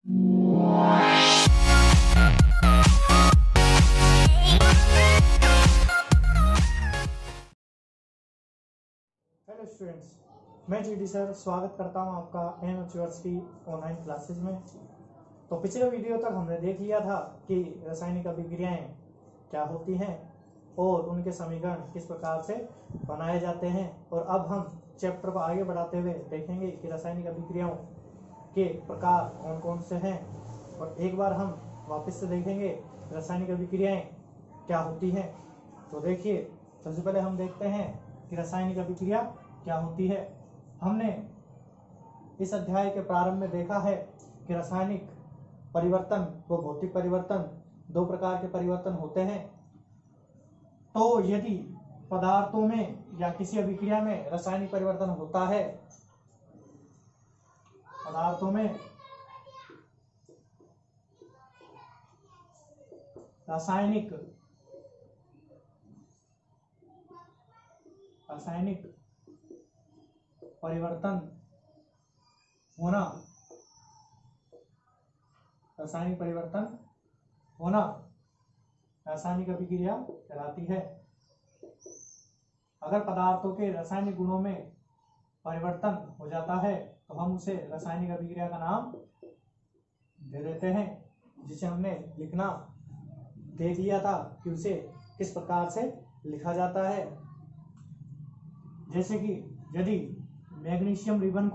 Hello students, मैं GD sir स्वागत करता हूं आपका एम यूनिवर्सिटी ऑनलाइन क्लासेज में। तो पिछले वीडियो तक हमने देख लिया था कि रासायनिक अभिक्रियाएं क्या होती हैं और उनके समीकरण किस प्रकार से बनाए जाते हैं। और अब हम चैप्टर को आगे बढ़ाते हुए देखेंगे कि रासायनिक अभिक्रियाओं के प्रकार कौन कौन से हैं। और एक बार हम वापस से देखेंगे रासायनिक अभिक्रियाएं क्या होती हैं। तो देखिए, सबसे पहले हम देखते हैं कि रासायनिक अभिक्रिया क्या होती है। हमने इस अध्याय के प्रारंभ में देखा है कि रासायनिक परिवर्तन व भौतिक परिवर्तन दो प्रकार के परिवर्तन होते हैं। तो यदि पदार्थों में या किसी अभिक्रिया में रासायनिक परिवर्तन होता है, पदार्थों में रासायनिक परिवर्तन होना, रासायनिक परिवर्तन होना रासायनिक अभिक्रिया कहलाती है। अगर पदार्थों के रासायनिक गुणों में परिवर्तन हो जाता है तो हम उसे रासायनिक अभिक्रिया का नाम दे देते हैं, जिसे हमने लिखना देख लिया था कि उसे किस प्रकार से लिखा जाता है। जैसे कि यदि मैग्नीशियम रिबन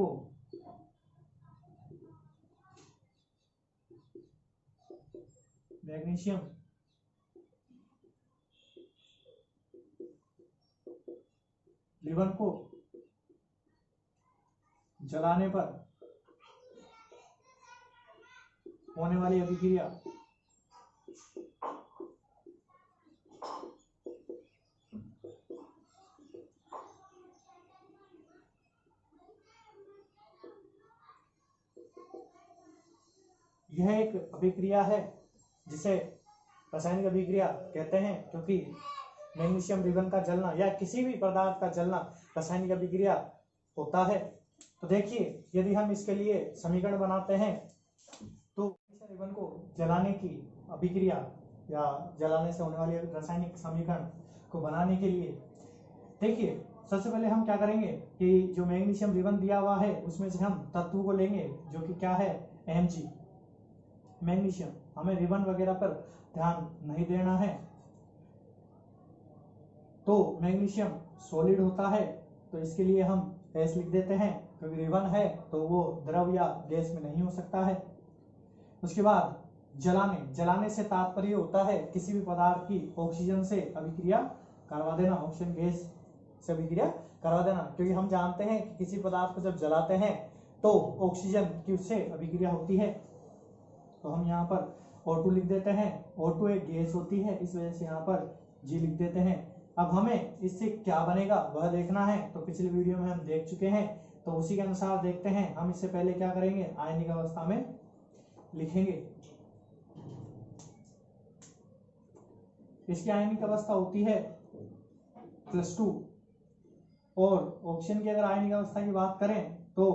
को जलाने पर होने वाली अभिक्रिया यह एक अभिक्रिया है जिसे रासायनिक अभिक्रिया कहते हैं, क्योंकि मैग्नीशियम रिबन का जलना या किसी भी पदार्थ का जलना रासायनिक अभिक्रिया होता है। तो देखिए, यदि हम इसके लिए समीकरण बनाते हैं तो रिबन को जलाने की अभिक्रिया या जलाने से होने वाली रासायनिक समीकरण को बनाने के लिए देखिए, सबसे पहले हम क्या करेंगे कि जो मैग्नीशियम रिबन दिया हुआ है उसमें से हम तत्व को लेंगे, जो कि क्या है, Mg मैग्नीशियम। हमें रिबन वगैरह पर ध्यान नहीं देना है। तो मैग्नीशियम सॉलिड होता है, तो इसके लिए हम S लिख देते हैं, क्योंकि रिबन है तो वो द्रव या गैस में नहीं हो सकता है। उसके बाद जलाने से तात्पर्य होता है किसी भी पदार्थ की ऑक्सीजन से अभिक्रिया करवा देना, ऑक्सीजन गैस से अभिक्रिया करवा देना, क्योंकि हम जानते हैं कि किसी पदार्थ को जब जलाते हैं तो ऑक्सीजन की उससे अभिक्रिया होती है। तो हम यहाँ पर O2 लिख देते हैं। O2 एक गैस होती है, इस वजह से यहाँ पर G लिख देते हैं। अब हमें इससे क्या बनेगा वह देखना है, तो पिछले वीडियो में हम देख चुके हैं, तो उसी के अनुसार देखते हैं। हम इससे पहले क्या करेंगे, आयनिक अवस्था में लिखेंगे। इसकी आयनिक अवस्था होती है +2 और ऑक्सीजन की अगर आयनिक अवस्था की बात करें तो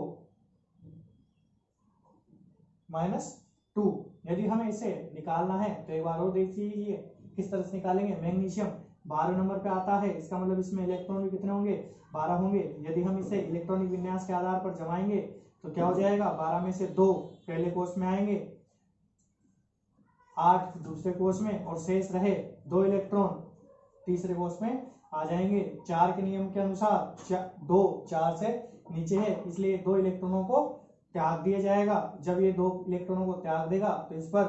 -2। यदि हमें इसे निकालना है तो एक बार और देख लीजिए किस तरह से निकालेंगे। मैग्नीशियम 12 नंबर पे आता है, इसका मतलब इसमें इलेक्ट्रॉन भी कितने होंगे, 12 होंगे। यदि हम इसे इलेक्ट्रॉनिक विन्यास के आधार पर जमाएंगे तो क्या हो जाएगा, 12 में से 2 पहले कोष में आएंगे, 8 दूसरे कोष में, और शेष रहे 2 इलेक्ट्रॉन तीसरे कोष में आ जाएंगे। 4 के नियम के अनुसार 2 4 से नीचे है, इसलिए 2 इलेक्ट्रॉनों को त्याग दिया जाएगा। जब ये 2 इलेक्ट्रॉनों को त्याग देगा तो इस पर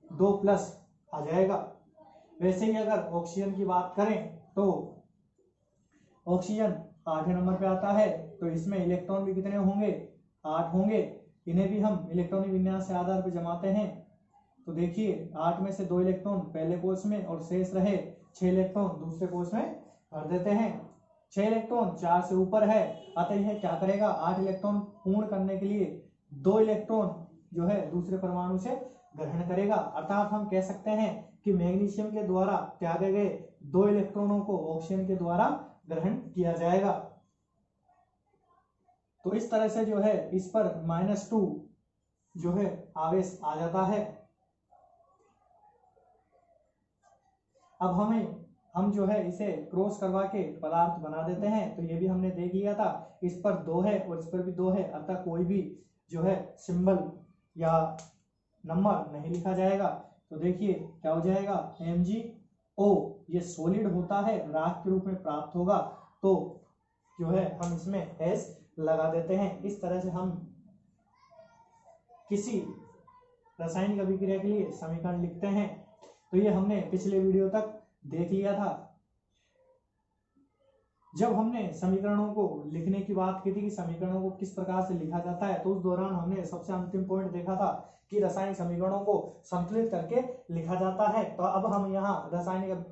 2 प्लस आ जाएगा। वैसे ही अगर ऑक्सीजन की बात करें तो ऑक्सीजन 8 नंबर पे आता है, तो इसमें इलेक्ट्रॉन भी कितने होंगे, 8 होंगे। इन्हें भी हम इलेक्ट्रॉनिक विन्यास के आधार पर जमाते हैं। तो देखिए, 8 में से 2 इलेक्ट्रॉन पहले कोष में और शेष रहे 6 इलेक्ट्रॉन दूसरे कोष में भर देते हैं। 6 इलेक्ट्रॉन 4 से ऊपर है, अतः यह क्या करेगा, 8 इलेक्ट्रॉन पूर्ण करने के लिए 2 इलेक्ट्रॉन जो है दूसरे परमाणु से ग्रहण करेगा। अर्थात हम कह सकते हैं कि मैग्नीशियम के द्वारा त्यागे गए 2 इलेक्ट्रॉनों को ऑक्सीजन के द्वारा ग्रहण किया जाएगा। तो इस तरह से जो है इस पर -2 जो है आवेश आ जाता है। अब हम जो है इसे क्रॉस करवा के पदार्थ बना देते हैं। तो ये भी हमने देख लिया था, इस पर 2 है और इस पर भी 2 है, अतः कोई भी जो है सिंबल या नंबर नहीं लिखा जाएगा। तो देखिए क्या हो जाएगा, MgO ये सॉलिड होता है, राख के रूप में प्राप्त होगा, तो जो है हम इसमें S लगा देते हैं। इस तरह से हम किसी रासायनिक अभिक्रिया के लिए समीकरण लिखते हैं। तो ये हमने पिछले वीडियो तक देख लिया था। जब हमने समीकरणों को लिखने की बात की थी कि समीकरणों को किस प्रकार से लिखा जाता है, तो उस दौरान हमने सबसे अंतिम पॉइंट देखा था कि रासायनिक समीकरणों को संतुलित करके लिखा जाता है। तो अब हम यहाँ रासायनिक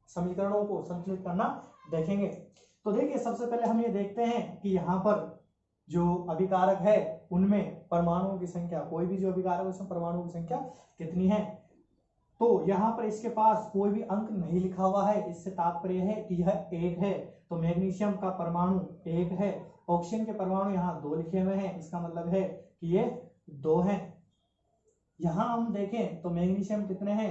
समीकरणों को संतुलित करना देखेंगे। तो देखिए सबसे पहले हम ये देखते हैं कि यहाँ पर जो अभिकारक है उनमें परमाणुओं की संख्या, कोई भी जो अभिकारक है उसमें परमाणुओं की संख्या कितनी है। तो यहाँ पर इसके पास कोई भी अंक नहीं लिखा हुआ है, इससे तात्पर्य है कि यह 1 है। तो मैग्नीशियम का परमाणु 1 है। ऑक्सीजन के परमाणु यहाँ 2 लिखे हुए हैं, इसका मतलब है कि ये 2 हैं। यहाँ हम देखें तो मैग्नीशियम कितने हैं,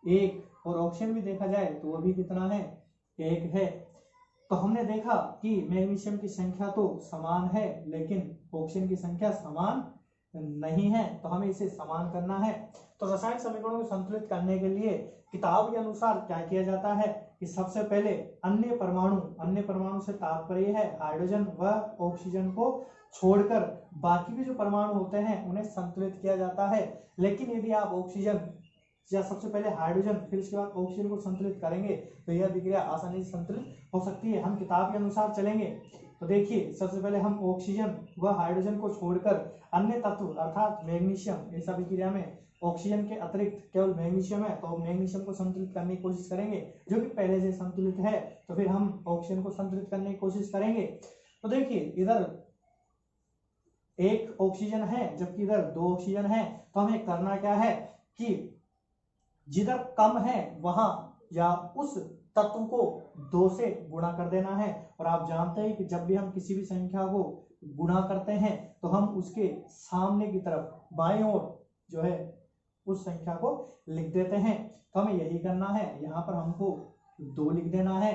1, और ऑक्सीजन भी देखा जाए तो वह भी कितना है, 1 है। तो हमने देखा कि मैग्नीशियम की संख्या तो समान है लेकिन ऑक्सीजन की संख्या समान नहीं है, तो हमें इसे समान करना है। तो रासायनिक समीकरणों को संतुलित करने के लिए किताब के अनुसार क्या किया जाता है कि सबसे पहले अन्य परमाणु से तात्पर्य है हाइड्रोजन व ऑक्सीजन को छोड़कर बाकी के जो परमाणु होते हैं उन्हें संतुलित किया जाता है। लेकिन यदि आप ऑक्सीजन या सबसे पहले हाइड्रोजन फिर उसके बाद ऑक्सीजन को संतुलित करेंगे तो यह अभिक्रिया आसानी से संतुलित हो सकती है। हम किताब के अनुसार चलेंगे तो देखिए सबसे पहले हम ऑक्सीजन व हाइड्रोजन को छोड़कर अन्य तत्व अर्थात मैग्नीशियम, इस अभिक्रिया में ऑक्सीजन के अतिरिक्त केवल मैग्नीशियम है तो मैग्नीशियम को संतुलित करने की कोशिश करेंगे, जो कि पहले से संतुलित है। तो फिर हम ऑक्सीजन को संतुलित करने की कोशिश करेंगे। तो देखिए इधर 1 ऑक्सीजन है जबकि इधर 2 ऑक्सीजन है। तो हमें करना क्या है कि जिधर कम है वहां या उस तत्व को 2 से गुणा कर देना है। और आप जानते हैं कि जब भी हम किसी भी संख्या को गुणा करते हैं तो हम उसके सामने की तरफ बाईं ओर जो है उस संख्या को लिख देते हैं। तो हमें यही करना है, यहाँ पर हमको 2 लिख देना है।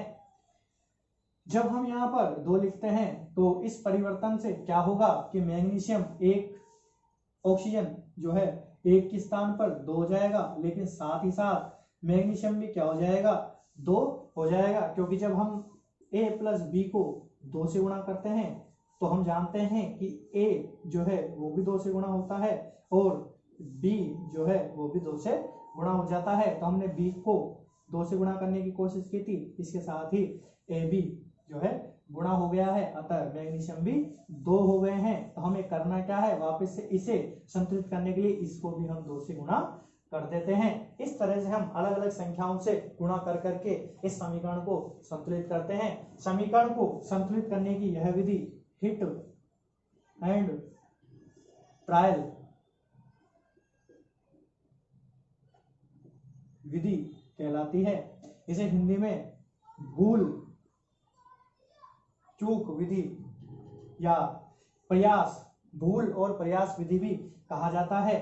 जब हम यहाँ पर 2 लिखते हैं तो इस परिवर्तन से क्या होगा कि मैग्नीशियम 1 ऑक्सीजन जो है 1 के स्थान पर 2 हो जाएगा, लेकिन साथ ही साथ मैग्नीशियम भी क्या हो जाएगा, 2 हो जाएगा। क्योंकि जब हम A प्लस B को 2 से गुणा करते हैं तो हम जानते हैं कि A जो है वो भी 2 से गुणा होता है और B जो है वो भी 2 से गुणा हो जाता है। तो हमने B को 2 से गुणा करने की कोशिश की थी, इसके साथ ही AB जो है गुणा हो गया है, अतः मैग्नीशियम भी 2 हो गए हैं। तो हमें करना क्या है, वापस से इसे संतुलित करने के लिए इसको भी हम 2 से गुणा कर देते हैं। इस तरह से हम अलग अलग संख्याओं से गुणा कर करके इस समीकरण को संतुलित करते हैं। समीकरण को संतुलित करने की यह विधि हिट एंड ट्रायल विधि कहलाती है। इसे हिंदी में भूल चूक विधि या भूल और प्रयास विधि भी कहा जाता है।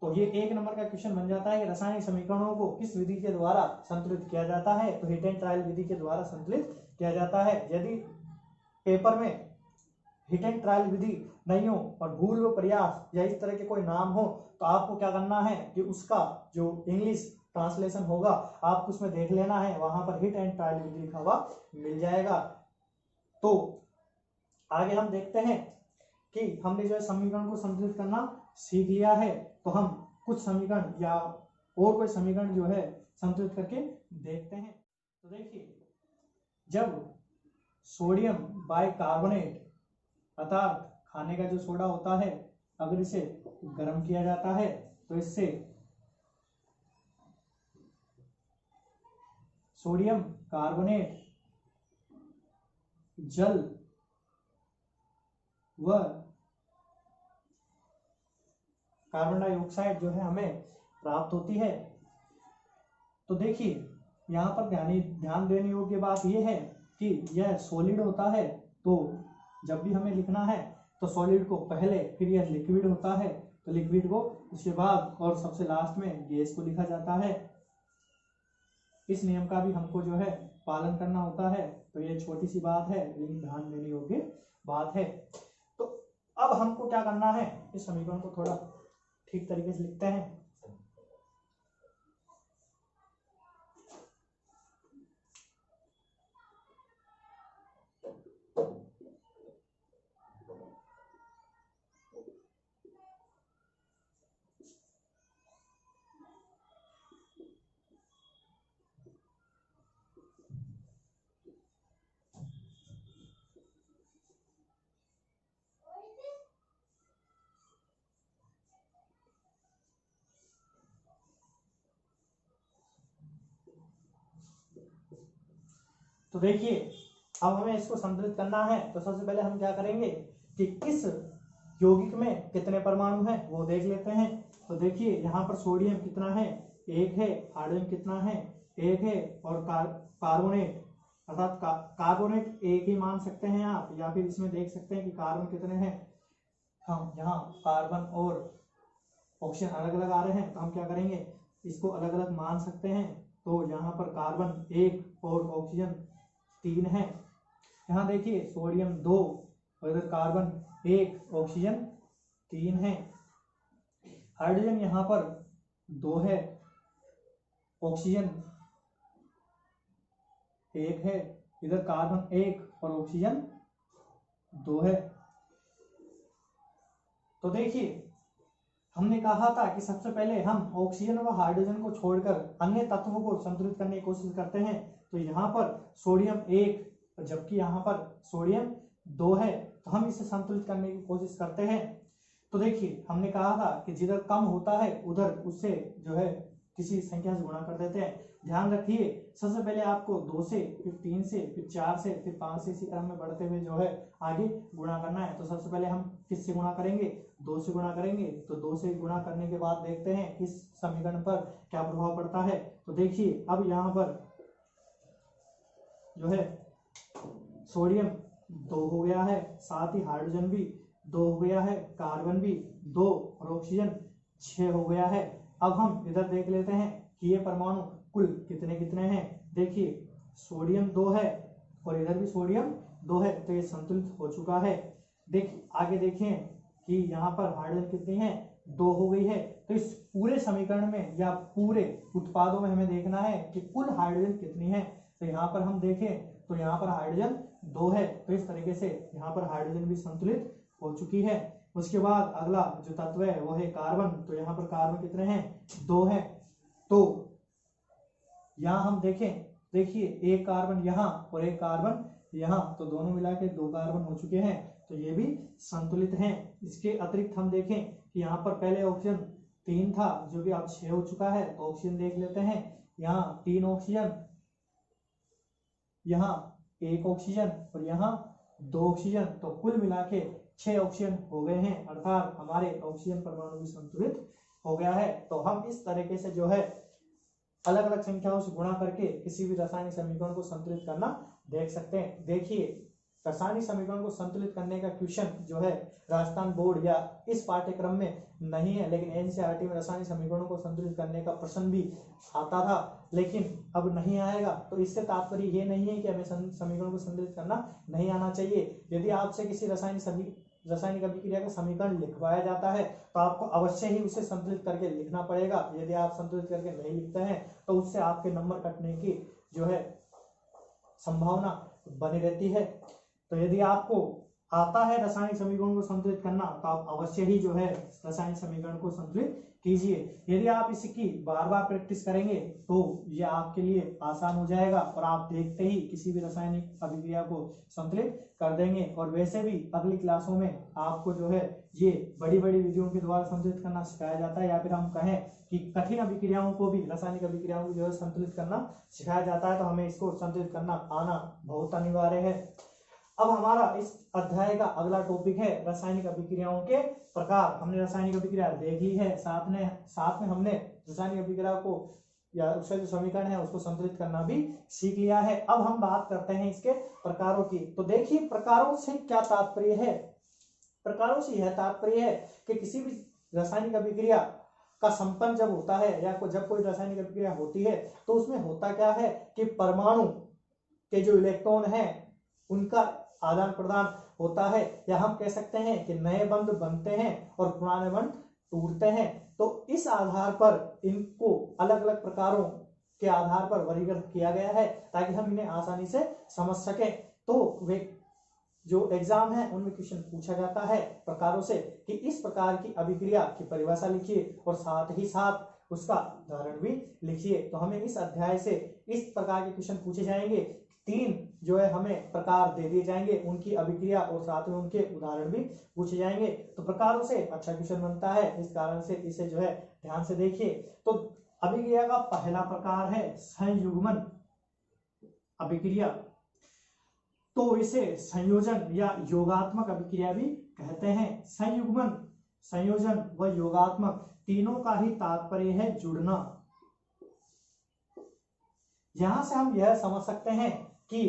तो ये 1 नंबर का क्वेश्चन बन जाता है कि रासायनिक समीकरणों को किस विधि के द्वारा संतुलित किया जाता है। तो हिट एंड ट्रायल विधि के द्वारा संतुलित किया जाता है। यदि पेपर में हिट एंड ट्रायल विधि नहीं हो और भूल व प्रयास या इस तरह के कोई नाम हो तो आपको क्या करना है कि उसका जो इंग्लिश ट्रांसलेशन होगा आपको उसमें देख लेना है, वहां पर हिट एंड ट्रायल विधि लिखा हुआ मिल जाएगा। तो आगे हम देखते हैं कि हमने जो है समीकरण को संतुलित करना सीख लिया है। तो हम कुछ समीकरण या और कोई समीकरण जो है संतुलित करके देखते हैं। तो देखिए जब सोडियम बाइकार्बोनेट अर्थात खाने का जो सोडा होता है अगर इसे गर्म किया जाता है तो इससे सोडियम कार्बोनेट जल व कार्बन डाइऑक्साइड जो है हमें प्राप्त होती है। तो देखिए यहाँ पर ध्यान देने योग्य बात यह है कि यह सॉलिड होता है। तो जब भी हमें लिखना है तो सॉलिड को पहले, फिर यह लिक्विड होता है तो लिक्विड को, उसके बाद और सबसे लास्ट में गैस को लिखा जाता है। इस नियम का भी हमको जो है पालन करना होता है। तो ये छोटी सी बात है लेकिन ध्यान देने योग्य बात है। तो अब हमको क्या करना है, इस समीकरण को थोड़ा ठीक तरीके से लिखते हैं। तो देखिए अब हमें इसको संतुलित करना है। तो सबसे पहले हम क्या करेंगे कि किस यौगिक में कितने परमाणु हैं वो देख लेते हैं। तो देखिए यहाँ पर सोडियम कितना है, 1 है। हाइड्रोजन कितना है, 1 है। और कार्बोनेट अर्थात कार्बोनेट 1 ही मान सकते हैं आप, या फिर इसमें देख सकते हैं कि कार्बन कितने हैं। हम यहाँ कार्बन और ऑक्सीजन अलग अलग आ रहे हैं तो हम क्या करेंगे, इसको अलग अलग मान सकते हैं। तो यहाँ पर कार्बन 1 और ऑक्सीजन 3 है। यहाँ देखिए सोडियम 2 और इधर कार्बन 1, ऑक्सीजन 3 है। हाइड्रोजन यहाँ पर 2 है, ऑक्सीजन 1 है। इधर कार्बन 1 और ऑक्सीजन 2 है। तो देखिए हमने कहा था कि सबसे पहले हम ऑक्सीजन व हाइड्रोजन को छोड़कर अन्य तत्वों को संतुलित करने की कोशिश करते हैं। तो यहाँ पर सोडियम 1 जबकि यहाँ पर सोडियम 2 है तो हम इसे संतुलित करने की कोशिश करते हैं। तो देखिए हमने कहा था कि जिधर कम होता है उधर उससे जो है किसी संख्या से गुणा कर देते हैं। ध्यान रखिए सबसे पहले आपको 2 से, फिर 3 से, फिर 4 से, फिर 5 से, इसी क्रम में बढ़ते हुए जो है आगे गुणा करना है। तो सबसे पहले हम किससे गुणा करेंगे, 2 से गुणा करेंगे। तो 2 से गुणा करने के बाद देखते हैं किस समीकरण पर क्या प्रभाव पड़ता है। तो देखिए अब यहाँ पर जो है सोडियम 2 हो गया है, साथ ही हाइड्रोजन भी 2 हो गया है, कार्बन भी 2 और ऑक्सीजन 6 हो गया है। अब हम इधर देख लेते हैं कि ये परमाणु कुल कितने कितने हैं। देखिए सोडियम 2 है और इधर भी सोडियम 2 है तो ये संतुलित हो चुका है। देखिए आगे देखें कि यहाँ पर हाइड्रोजन कितनी है, 2 हो गई है। तो इस पूरे समीकरण में या पूरे उत्पादों में हमें देखना है कि कुल हाइड्रोजन कितनी है। तो यहाँ पर हम देखें तो यहाँ पर हाइड्रोजन 2 है। तो इस तरीके से यहाँ पर हाइड्रोजन भी संतुलित हो चुकी है। उसके बाद अगला जो तत्व है वो है कार्बन। तो यहाँ पर कार्बन कितने हैं, 2 है। तो यहाँ हम देखें, देखिए एक कार्बन यहाँ और एक कार्बन यहाँ, तो दोनों मिला के 2 कार्बन हो चुके हैं। तो ये भी संतुलित हैं। इसके अतिरिक्त हम देखें कि यहाँ पर पहले ऑक्सीजन 3 था जो कि अब 6 हो चुका है। तो ऑक्सीजन देख लेते हैं, यहाँ 3 ऑक्सीजन, यहाँ 1 ऑक्सीजन और यहाँ 2 ऑक्सीजन, तो कुल मिला के 6 ऑक्सीजन हो गए हैं। अर्थात हमारे ऑक्सीजन परमाणु भी संतुलित हो गया है। तो हम इस तरीके से जो है अलग अलग संख्याओं से गुणा करके किसी भी रासायनिक समीकरण को संतुलित करना देख सकते हैं। देखिए रासायनिक समीकरण को संतुलित करने का क्वेश्चन जो है राजस्थान बोर्ड या इस पाठ्यक्रम में नहीं है, लेकिन एनसीईआरटी में रासायनिक समीकरणों को संतुलित करने का प्रश्न भी आता था, लेकिन अब नहीं आएगा। तो इससे तात्पर्य ये नहीं है कि हमें समीकरण को संतुलित करना नहीं आना चाहिए। यदि आपसे किसी रासायनिक अभिक्रिया का समीकरण लिखवाया जाता है तो आपको अवश्य ही उसे संतुलित करके लिखना पड़ेगा। यदि आप संतुलित करके नहीं लिखते हैं तो उससे आपके नंबर कटने की जो है संभावना बनी रहती है। तो यदि आपको आता है रासायनिक समीकरण को संतुलित करना तो आप अवश्य ही जो है रासायनिक समीकरण को संतुलित कीजिए। यदि आप इसकी बार बार प्रैक्टिस करेंगे तो ये आपके लिए आसान हो जाएगा और आप देखते ही किसी भी रासायनिक अभिक्रिया को संतुलित कर देंगे। और वैसे भी अगली क्लासों में आपको जो है ये बड़ी बड़ी विधियों के द्वारा संतुलित करना सिखाया जाता है, या फिर हम कहें कि कठिन अभिक्रियाओं को भी, रासायनिक अभिक्रियाओं को जो है संतुलित करना सिखाया जाता है। तो हमें इसको संतुलित करना आना बहुत अनिवार्य है। अब हमारा इस अध्याय का अगला टॉपिक है रासायनिक अभिक्रियाओं के प्रकार। हमने रासायनिक अभिक्रिया देख ली है, साथ में हमने रासायनिक अभिक्रिया को या उसका जो समीकरण है उसको संतुलित करना भी सीख लिया है। अब हम बात करते हैं इसके प्रकारों की। तो देखिए प्रकारों से क्या तात्पर्य है। प्रकारों से यह तात्पर्य है कि किसी भी रासायनिक अभिक्रिया का संपन्न जब होता है या जब कोई रासायनिक अभिक्रिया होती है तो उसमें होता क्या है कि परमाणु के जो इलेक्ट्रॉन हैं उनका आदान प्रदान होता है, या हम कह सकते हैं कि नए बंध बनते हैं और पुराने बंध टूटते हैं। तो इस आधार पर इनको अलग अलग प्रकारों के आधार पर वर्गीकृत किया गया है ताकि हम इन्हें आसानी से समझ सकें। तो वे जो एग्जाम है उनमें क्वेश्चन पूछा जाता है प्रकारों से कि इस प्रकार की अभिक्रिया की परिभाषा लिखिए और साथ ही साथ उसका उदाहरण भी लिखिए। तो हमें इस अध्याय से इस प्रकार के क्वेश्चन पूछे जाएंगे। 3 जो है हमें प्रकार दे दिए जाएंगे, उनकी अभिक्रिया और साथ में उनके उदाहरण भी पूछे जाएंगे। तो प्रकारों से अच्छा क्वेश्चन बनता है, इस कारण से इसे जो है ध्यान से देखिए। तो अभिक्रिया का पहला प्रकार है संयुग्मन अभिक्रिया। तो इसे संयोजन या योगात्मक अभिक्रिया भी कहते हैं। संयुग्मन, संयोजन व योगात्मक तीनों का ही तात्पर्य है जुड़ना। यहां से हम यह समझ सकते हैं कि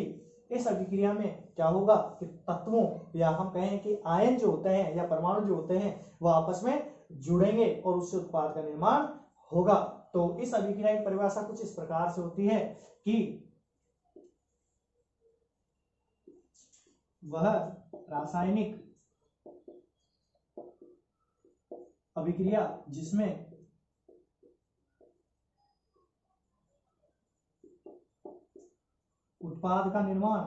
इस अभिक्रिया में क्या होगा कि तत्वों या हम कहें कि आयन जो होते हैं या परमाणु जो होते हैं वह आपस में जुड़ेंगे और उससे उत्पाद का निर्माण होगा। तो इस अभिक्रिया की परिभाषा कुछ इस प्रकार से होती है कि वह रासायनिक अभिक्रिया जिसमें उत्पाद का निर्माण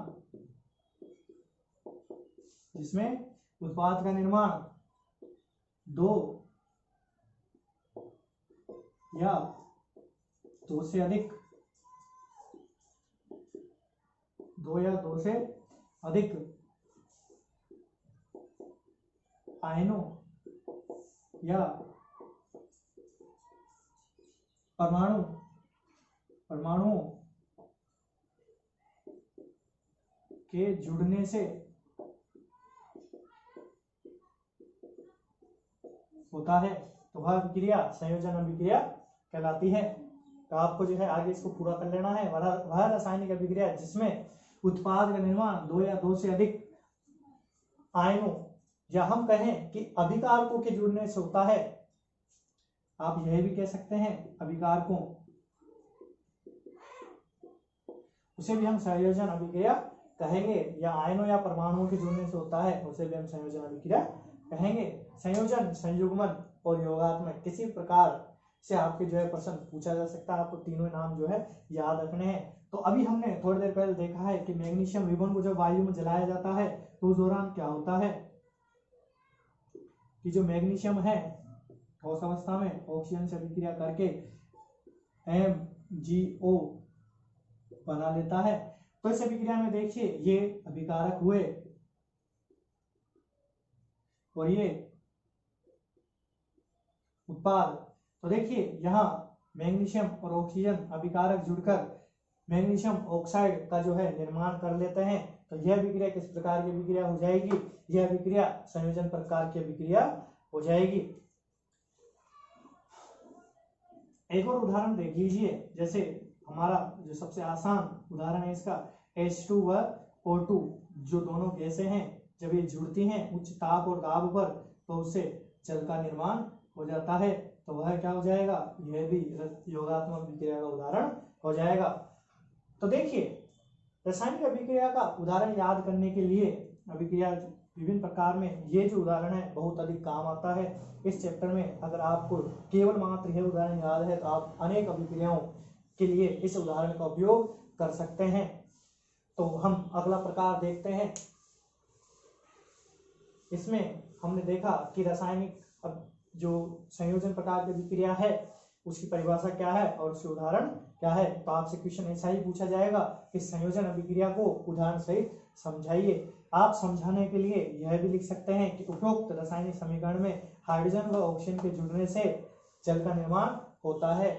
दो या दो से अधिक आयनों या परमाणुओं के जुड़ने से होता है, तो वह अभिक्रिया संयोजन अभिक्रिया कहलाती है। तो आपको जो है आगे इसको पूरा कर लेना है। वह रासायनिक अभिक्रिया जिसमें उत्पाद का निर्माण दो या दो से अधिक आयनों या हम कहें कि अभिकारकों के जुड़ने से होता है। आप यह भी कह सकते हैं अभिकारकों, उसे भी हम संयोजन अभिक्रिया कहेंगे, या आयनों या परमाणुओं के जुड़ने से होता है उसे भी हम संयोजन अभिक्रिया कहेंगे। संयोजन, संयुग्मन और योगात्मक किसी प्रकार से आपके जो है प्रश्न पूछा जा सकता है। आपको तीनों नाम जो है याद रखने हैं। तो अभी हमने थोड़ी देर पहले देखा है कि मैग्नीशियम रिबन को जब वायु में जलाया जाता है तो उस दौरान क्या होता है कि जो मैग्नीशियम है ठोस अवस्था में ऑक्सीजन से अभिक्रिया करके MgO बना लेता है। तो इस अभिक्रिया में देखिए ये अभिकारक हुए और ये उत्पाद। तो देखिए यहाँ मैग्नीशियम और ऑक्सीजन अभिकारक जुड़कर मैग्नीशियम ऑक्साइड का जो है निर्माण कर लेते हैं। तो यह अभिक्रिया किस प्रकार की अभिक्रिया हो जाएगी? यह अभिक्रिया संयोजन प्रकार की अभिक्रिया हो जाएगी। एक और उदाहरण देख लीजिए, जैसे हमारा जो सबसे आसान उदाहरण है इसका H2 व O2, जो दोनों गैसें हैं जब ये जुड़ती हैं उच्च ताप और दाब पर तो उससे जल का निर्माण हो जाता है। तो वह क्या हो जाएगा? यह भी योगात्मक अभिक्रिया का उदाहरण हो जाएगा। तो देखिए रासायनिक अभिक्रिया का उदाहरण याद करने के लिए अभिक्रिया विभिन्न प्रकार में ये जो उदाहरण है बहुत अधिक काम आता है इस चैप्टर में। अगर आपको केवल मात्र यह उदाहरण याद है तो आप अनेक अभिक्रियाओं के लिए इस उदाहरण का उपयोग कर सकते हैं। तो हम अगला प्रकार देखते हैं। इसमें हमने देखा कि रासायनिक जो संयोजन प्रकार की अभिक्रिया है उसकी परिभाषा क्या है और उसके उदाहरण क्या है। तो आपसे क्वेश्चन ऐसा ही पूछा जाएगा कि संयोजन अभिक्रिया को उदाहरण सहित समझाइए। आप समझाने के लिए यह भी लिख सकते हैं कि उपरोक्त रासायनिक समीकरण में हाइड्रोजन व ऑक्सीजन के जुड़ने से जल का निर्माण होता है।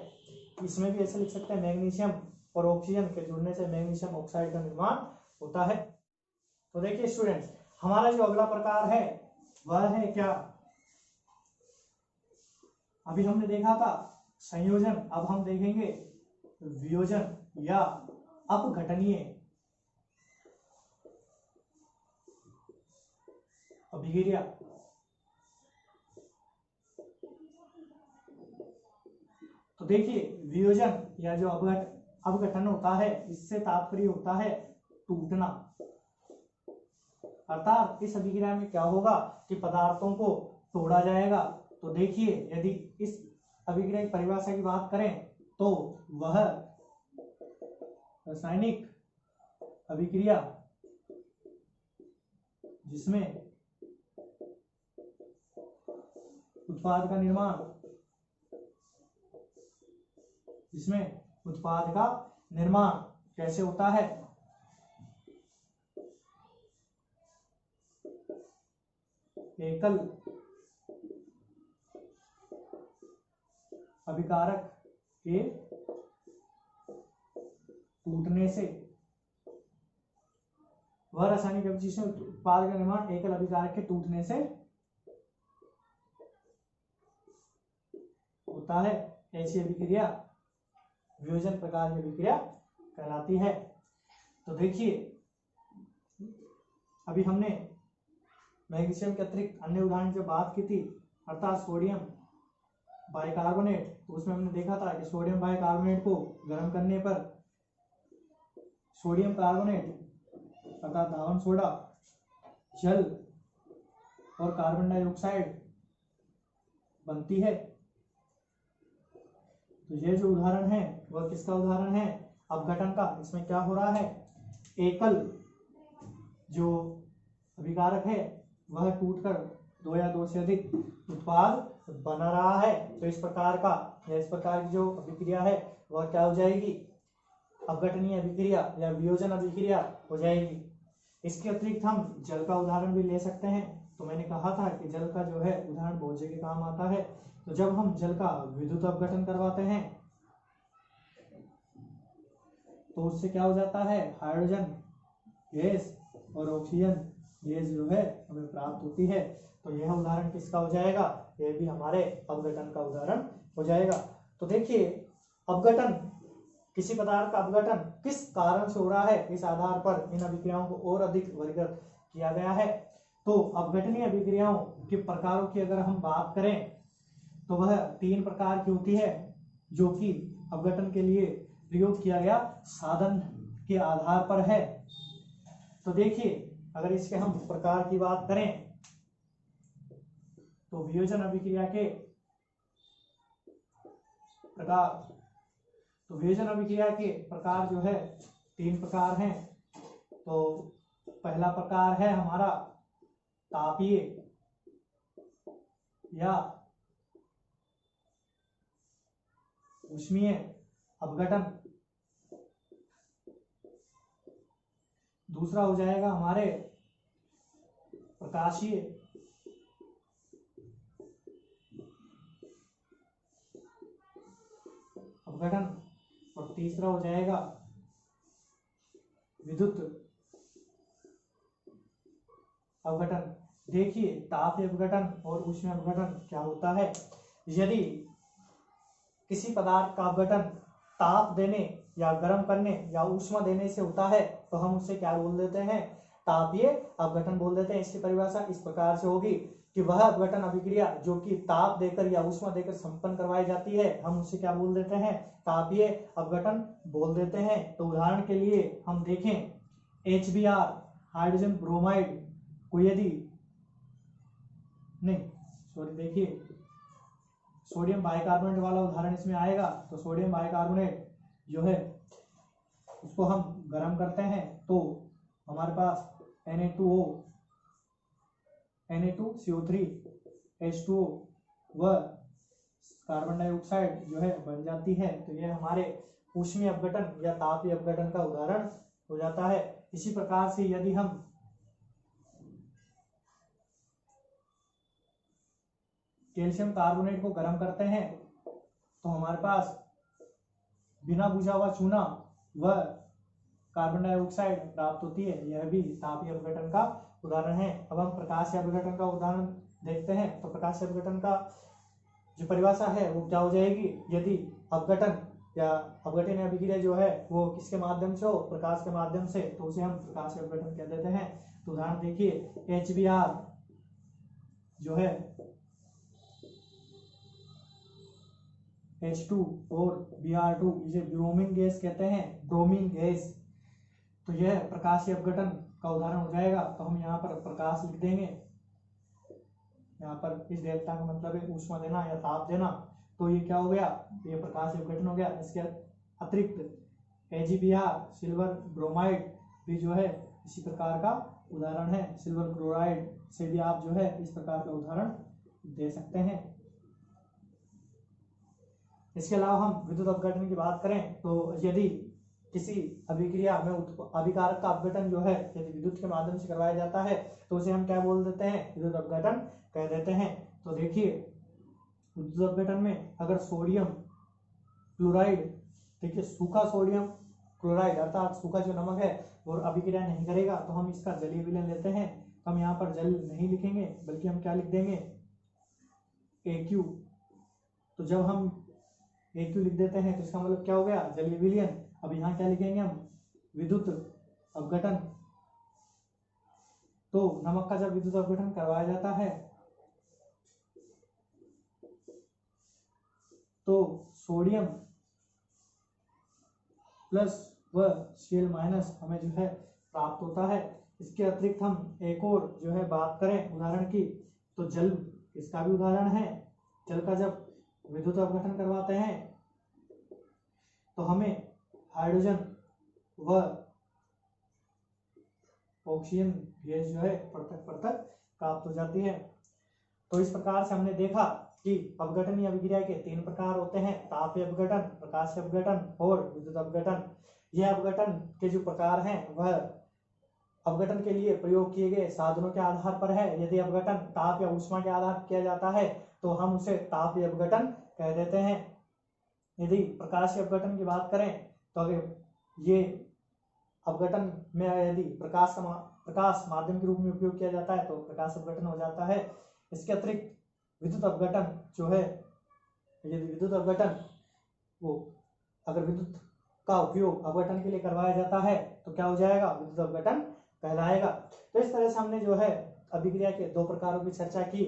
इसमें भी ऐसे लिख सकते हैं मैग्नीशियम और ऑक्सीजन के जुड़ने से मैग्नीशियम ऑक्साइड का निर्माण होता है। तो देखिए स्टूडेंट्स, हमारा जो अगला प्रकार है वह है क्या? अभी हमने देखा था संयोजन, अब हम देखेंगे वियोजन या अपघटनीय अभिक्रिया। तो देखिए वियोजन या जो अपघटन होता है, इससे तात्पर्य होता है टूटना। अर्थात इस अभिक्रिया में क्या होगा कि पदार्थों को तोड़ा जाएगा। तो देखिए यदि इस अभिक्रिया की परिभाषा की बात करें तो वह रासायनिक अभिक्रिया जिसमें उत्पाद का निर्माण कैसे होता है, एकल अभिकारक के टूटने से, वह रासायनिक अभिक्रिया जिसमें उत्पाद का निर्माण एकल अभिकारक के टूटने से होता है, ऐसी अभिक्रिया वियोजन प्रकार की अभिक्रिया कहलाती है। तो देखिए अभी हमने मैग्नीशियम के अतिरिक्त अन्य उदाहरण जो बात की थी, अर्थात सोडियम बाइकार्बोनेट, तो उसमें हमने देखा था कि सोडियम बाइकार्बोनेट को गर्म करने पर सोडियम कार्बोनेट अर्थात धावन सोडा, जल और कार्बन डाइऑक्साइड बनती है। तो ये जो उदाहरण है वह किसका उदाहरण है, अपघटन का। इसमें क्या हो रहा है, एकल जो अभिकारक है वह टूटकर दो या दो से अधिक उत्पाद बना रहा है। तो इस प्रकार की जो अभिक्रिया है वह क्या हो जाएगी, अपघटनीय अभिक्रिया या वियोजन अभिक्रिया हो जाएगी। इसके अतिरिक्त हम जल का उदाहरण भी ले सकते हैं। तो मैंने कहा था कि जल का जो है उदाहरण बहुत जगह काम आता है। तो जब हम जल का विद्युत अपघटन करवाते हैं तो उससे क्या हो जाता है, हाइड्रोजन गैस और ऑक्सीजन गैस जो है हमें प्राप्त होती है। तो यह उदाहरण किसका हो जाएगा, यह भी हमारे अपघटन का उदाहरण हो जाएगा। तो देखिए अपघटन, किसी पदार्थ का अपघटन किस कारण से हो रहा है, इस आधार पर इन अभिक्रियाओं को और अधिक वर्गीकृत किया गया है। तो अपघटनीय अभिक्रियाओं के प्रकारों की अगर हम बात करें तो वह 3 प्रकार की होती है, जो कि अपघटन के लिए प्रयोग किया गया साधन के आधार पर है। तो देखिए अगर इसके हम प्रकार की बात करें तो वियोजन अभिक्रिया के प्रकार, तो वियोजन अभिक्रिया के प्रकार जो है 3 प्रकार हैं। तो पहला प्रकार है हमारा तापीय या ऊष्मीय अपघटन। दूसरा हो जाएगा हमारे प्रकाशीय अपघटन और तीसरा हो जाएगा विद्युत अपघटन। देखिए तापीय अपघटन और ऊष्मीय अपघटन क्या होता है, यदि किसी पदार्थ का अपघटन ताप देने या गर्म करने या ऊष्मा देने से होता है तो हम उससे क्या बोल देते हैं, तापीय अपघटन बोल देते हैं। इसकी परिभाषा इस प्रकार से होगी कि वह अपघटन अभिक्रिया जो कि ताप देकर या ऊष्मा देकर संपन्न करवाई जाती है, हम उसे क्या बोल देते हैं, तापीय अपघटन बोल देते हैं। तो उदाहरण के लिए हम देखें HBr हाइड्रोजन ब्रोमाइड को यदि देखिए सोडियम बाइकार्बोनेट वाला उदाहरण इसमें आएगा। तो सोडियम बाइकार्बोनेट जो है उसको हम गर्म करते हैं तो हमारे पास Na2O Na2CO3 H2O व कार्बन डाइऑक्साइड जो है बन जाती है। तो यह हमारे ऊष्मीय अपघटन या तापीय अपघटन का उदाहरण हो जाता है। इसी प्रकार से यदि हम कैल्शियम कार्बोनेट को गर्म करते हैं तो हमारे पास बिना बुझा हुआ चूना व कार्बन डाइऑक्साइड प्राप्त होती है। यह भी तापीय अपघटन का उदाहरण है। अब हम प्रकाशीय अपघटन का उदाहरण देखते हैं। तो प्रकाशीय अपघटन का जो परिभाषा है वो क्या हो जाएगी, यदि अपघटन या अपघटनीय अभिक्रिया जो है वो किसके माध्यम से हो, प्रकाश के माध्यम से, तो उसे हम प्रकाशीय अपघटन कह देते हैं। तो उदाहरण देखिए HBr जो है H2 और Br2, इसे ब्रोमीन गैस कहते हैं, ब्रोमीन गैस। तो यह प्रकाशीय अपघटन का उदाहरण हो जाएगा। तो हम यहाँ पर प्रकाश लिख देंगे, यहाँ पर इस डेल्टा का मतलब है ऊष्मा देना या ताप देना। तो ये क्या हो गया, ये प्रकाशीय अपघटन हो गया। इसके अतिरिक्त AgBr सिल्वर ब्रोमाइड भी जो है इसी प्रकार का उदाहरण है। सिल्वर क्लोराइड से भी आप जो है इस प्रकार का उदाहरण दे सकते हैं। इसके अलावा हम विद्युत अपघटन की बात करें तो यदि किसी अभिक्रिया में अभिकारक का अपघटन जो है यदि विद्युत के माध्यम से करवाया जाता है तो उसे हम क्या बोल देते हैं, विद्युत अपघटन कह देते हैं। तो देखिए विद्युत अपघटन में अगर सोडियम क्लोराइड, देखिए सूखा सोडियम क्लोराइड अर्थात सूखा जो नमक है वो अभिक्रिया नहीं करेगा तो हम इसका जलीय विलयन लेते हैं। तो हम यहाँ पर जल नहीं लिखेंगे बल्कि हम क्या लिख देंगे, AQ। तो जब हम AQ लिख देते हैं तो इसका मतलब क्या हो गया, जलीय विलयन। अब यहाँ क्या लिखेंगे हम, विद्युत अपघटन। तो नमक का जब विद्युत अपघटन करवाया जाता है तो सोडियम प्लस व Cl माइनस हमें जो है प्राप्त होता है। इसके अतिरिक्त हम एक और जो है बात करें उदाहरण की, तो जल इसका भी उदाहरण है। जल का जब विद्युत अपघटन करवाते हैं तो हमें हाइड्रोजन व ऑक्सीजन गैस जो है पृथक पृथक प्राप्त हो जाती है। तो इस प्रकार से हमने देखा कि अपघटनीय अभिक्रिया के 3 प्रकार होते हैं, तापीय अपघटन, प्रकाशीय अपघटन और विद्युत अपघटन। यह अपघटन के जो प्रकार हैं वह अपघटन के लिए प्रयोग किए गए साधनों के आधार पर है। यदि अपघटन ताप या ऊष्मा के आधार पर किया जाता है तो हम उसे तापीय अपघटन कह देते हैं। यदि प्रकाशीय अपघटन की बात करें तो अगर ये अपघटन में यदि प्रकाश माध्यम के रूप में उपयोग किया जाता है तो प्रकाश अपघटन हो जाता है। इसके अतिरिक्त विद्युत अपघटन जो है, यदि विद्युत अपघटन वो अगर विद्युत का उपयोग अपघटन के लिए करवाया जाता है तो क्या हो जाएगा, विद्युत अपघटन कहलाएगा। तो इस तरह से हमने जो है अभिक्रिया के 2 प्रकारों की चर्चा की,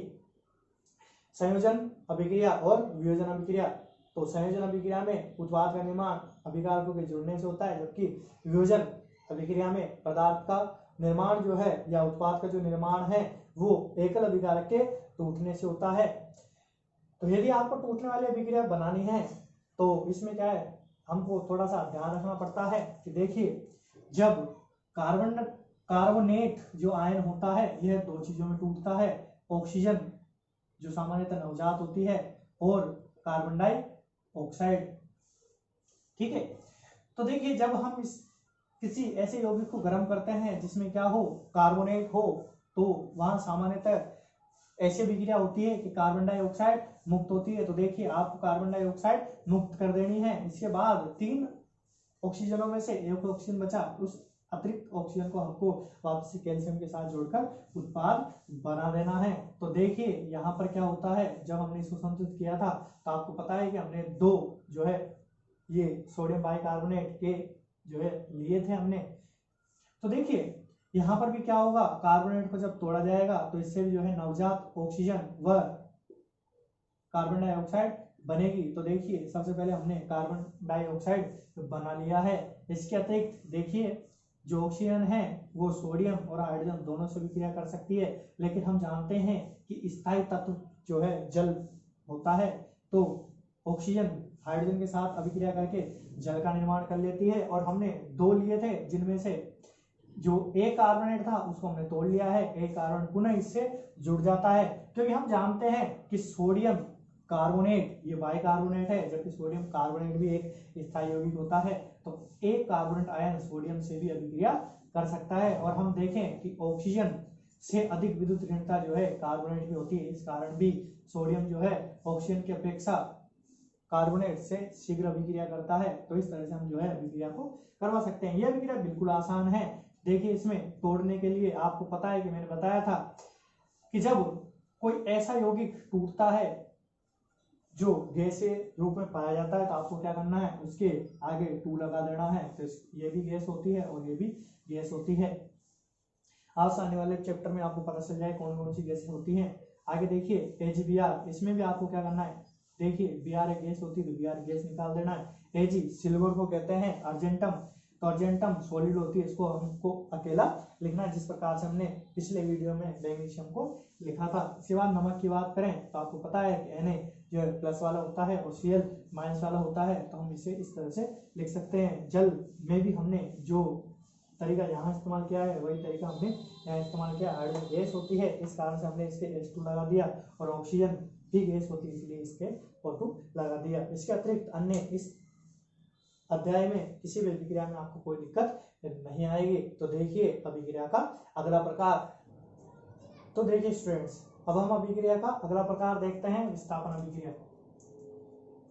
संयोजन अभिक्रिया और वियोजन अभिक्रिया। तो संयोजन अभिक्रिया में उत्पाद का निर्माण अभिकारकों के जुड़ने से होता है, जबकि वियोजन अभिक्रिया में पदार्थ का निर्माण जो है या उत्पाद का जो निर्माण है वो एकल अभिकारक के टूटने से होता है। तो यदि आपको टूटने वाली अभिक्रिया बनानी है तो इसमें क्या है, हमको थोड़ा सा ध्यान रखना पड़ता है कि देखिए जब कार्बोनेट जो आयन होता है यह 2 चीजों में टूटता है, ऑक्सीजन जो सामान्यतः नवजात होती है और कार्बन डाइऑक्साइड। ठीक है, तो देखिए जब हम किसी ऐसे यौगिक को गर्म करते हैं जिसमें क्या हो, कार्बोनेट हो, तो वहां सामान्यतः ऐसी अभिक्रिया होती है कि कार्बन डाइऑक्साइड मुक्त होती है। तो देखिए आपको कार्बन डाइऑक्साइड मुक्त कर देनी है। इसके बाद 3 ऑक्सीजनों में से एक ऑक्सीजन बचा, उस अतिरिक्त ऑक्सीजन को हमको वापस से कैल्शियम के साथ जोड़कर उत्पाद बना देना है। तो देखिए यहाँ पर क्या होता है, जब हमने इसको संतुलित किया था तो आपको पता है कि हमने 2 जो है ये सोडियम बाइकार्बोनेट के जो है लिए थे हमने। तो देखिए यहाँ पर भी क्या होगा, कार्बोनेट को जब तोड़ा जाएगा तो इससे भी जो है नवजात ऑक्सीजन व कार्बन डाइऑक्साइड बनेगी। तो देखिए सबसे पहले हमने कार्बन डाइऑक्साइड बना लिया है। इसके अतिरिक्त देखिए जो ऑक्सीजन है वो सोडियम और हाइड्रोजन दोनों से विक्रिया कर सकती है, लेकिन हम जानते हैं कि स्थायी तत्व जो है जल होता है, तो ऑक्सीजन हाइड्रोजन के साथ अभिक्रिया करके जल का निर्माण कर लेती है। और हमने 2 लिए थे जिनमें से जो एक कार्बोनेट था उसको हमने तोड़ लिया है, एक कार्बन पुनः इससे जुड़ जाता है, क्योंकि हम जानते हैं कि सोडियम कार्बोनेट ये बाइकार्बोनेट है, जबकि सोडियम कार्बोनेट भी एक स्थायी यौगिक होता है। तो एक कार्बोनेट आयन सोडियम से भी अभिक्रिया कर सकता है। और हम देखें कि ऑक्सीजन से अधिक विद्युत ऋणता जो है कार्बोनेट में होती है, इस कारण भी सोडियम जो है ऑक्सीजन की अपेक्षा कार्बोनेट से शीघ्र अभिक्रिया करता है। तो इस तरह से हम जो है अभिक्रिया को करवा सकते हैं। यह अभिक्रिया बिल्कुल आसान है। देखिए इसमें तोड़ने के लिए आपको पता है कि मैंने बताया था कि जब कोई ऐसा यौगिक टूटता है जो गैसीय रूप में पाया जाता है तो आपको क्या करना है, उसके आगे 2 लगा देना है। तो ये भी गैस होती है और ये भी गैस होती है। आज आने वाले चैप्टर में आपको पता चल जाए कौन कौन सी गैसें होती हैं। आगे देखिए AgBr, इसमें भी आपको क्या करना है, देखिए Br एक गैस होती है तो Br गैस निकाल देना है। Ag सिल्वर को कहते हैं अर्जेंटम, तो अर्जेंटम सॉलिड होती है, इसको हमको अकेला लिखना है, जिस प्रकार से हमने पिछले वीडियो में मैग्नीशियम को लिखा था। इसके बाद नमक की बात करें तो आपको पता है कि Na जो प्लस वाला होता है और Cl माइनस वाला होता है, तो हम इसे इस तरह से लिख सकते हैं। जल में भी हमने जो तरीका यहाँ इस्तेमाल किया है वही तरीका हमने यहाँ इस्तेमाल किया। हाइड्रोजन गैस होती है, इस कारण से हमने इसके H2 लगा दिया, और ऑक्सीजन भी गैस होती है इसलिए इसके O2 लगा दिया। इसके अतिरिक्त अन्य इस अध्याय में किसी भी अभिक्रिया में आपको कोई दिक्कत नहीं आएगी। तो देखिए अभिक्रिया का अगला प्रकार। तो देखिए स्टूडेंट्स, अब हम अभिक्रिया का अगला प्रकार देखते हैं, विस्थापन अभिक्रिया।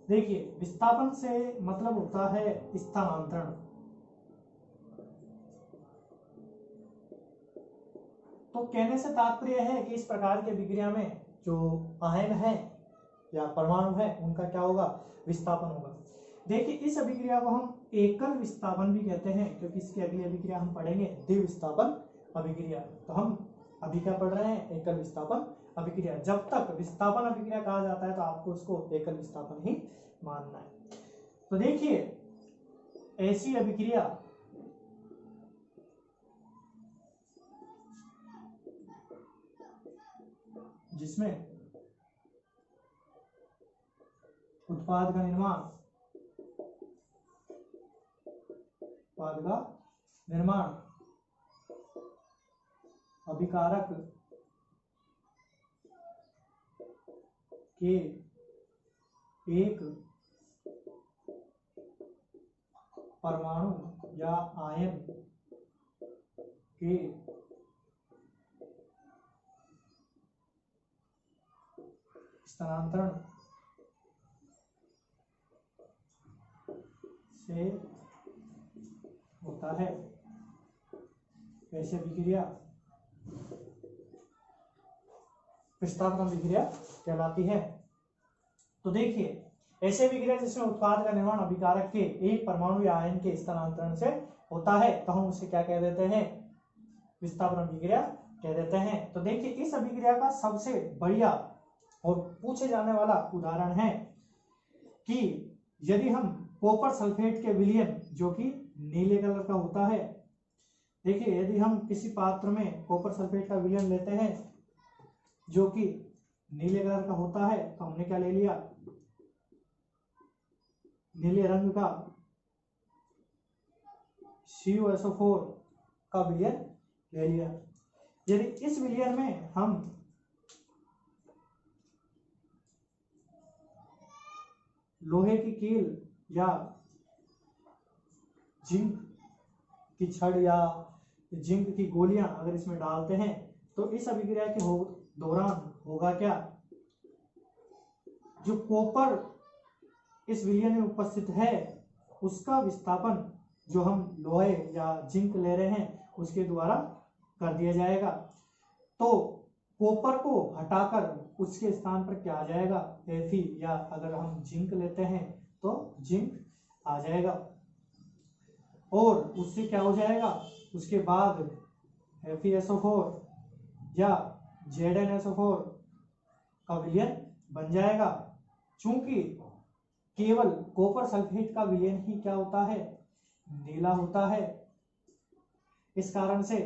देखिए विस्थापन से मतलब होता है स्थानांतरण। तो कहने से तात्पर्य है कि इस प्रकार की अभिक्रिया में जो आयन है या परमाणु है उनका क्या होगा, विस्थापन होगा। देखिए इस अभिक्रिया को हम एकल विस्थापन भी कहते हैं, क्योंकि इसकी अगली अभिक्रिया हम पढ़ेंगे द्विविस्थापन अभिक्रिया। तो हम अभी क्या पढ़ रहे हैं, एकल विस्थापन अभिक्रिया। जब तक विस्थापन अभिक्रिया कहा जाता है तो आपको उसको एकल विस्थापन ही मानना है। तो देखिए ऐसी अभिक्रिया जिसमें उत्पाद का निर्माण अभिकारक के एक परमाणु या आयन के स्थानांतरण से होता है, ऐसी अभिक्रिया विस्थापन अभिक्रिया कहलाती है। तो देखिए ऐसे अभिक्रिया जिसमें उत्पाद का निर्माण अभिकारक के एक परमाणु या आयन के स्थानांतरण से होता है, तो हम उसे क्या कह देते हैं, विस्थापन अभिक्रिया कह देते हैं। तो देखिए इस अभिक्रिया का सबसे बढ़िया और पूछे जाने वाला उदाहरण है कि यदि हम कॉपर सल्फेट के विलयन जो कि नीले कलर का होता है, देखिए यदि हम किसी पात्र में कॉपर सल्फेट का विलयन लेते हैं जो कि नीले कलर का होता है, तो हमने क्या ले लिया, नीले रंग का CuSO4 का विलयन ले लिया। यदि इस विलयन में हम लोहे की कील या जिंक की छड़ या जिंक की गोलियां अगर इसमें डालते हैं, तो इस अभिक्रिया के दौरान होगा क्या, जो कॉपर इस विलयन में उपस्थित है उसका विस्थापन जो हम लोहे या जिंक ले रहे हैं उसके द्वारा कर दिया जाएगा। तो कॉपर को हटाकर उसके स्थान पर क्या आ जाएगा, Fe, या अगर हम जिंक लेते हैं तो जिंक आ जाएगा, और उससे क्या हो जाएगा, उसके बाद FeSO4 या ZnSO4 का विलयन बन जाएगा। चूंकि केवल कॉपर सल्फेट का विलयन ही क्या होता है, नीला होता है, इस कारण से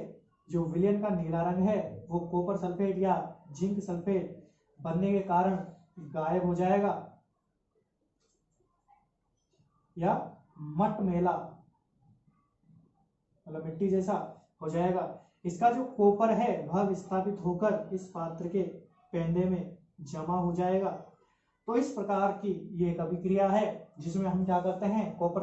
जो विलयन का नीला रंग है वो कॉपर सल्फेट या जिंक सल्फेट बनने के कारण गायब हो जाएगा या मटमैला मतलब मिट्टी जैसा हो जाएगा। इसका जो कॉपर है वह विस्थापित होकर इस पात्र के पेंदे में जमा हो जाएगा। तो इस प्रकार की ये एक अभिक्रिया है जिसमें हम क्या करते हैं, कॉपर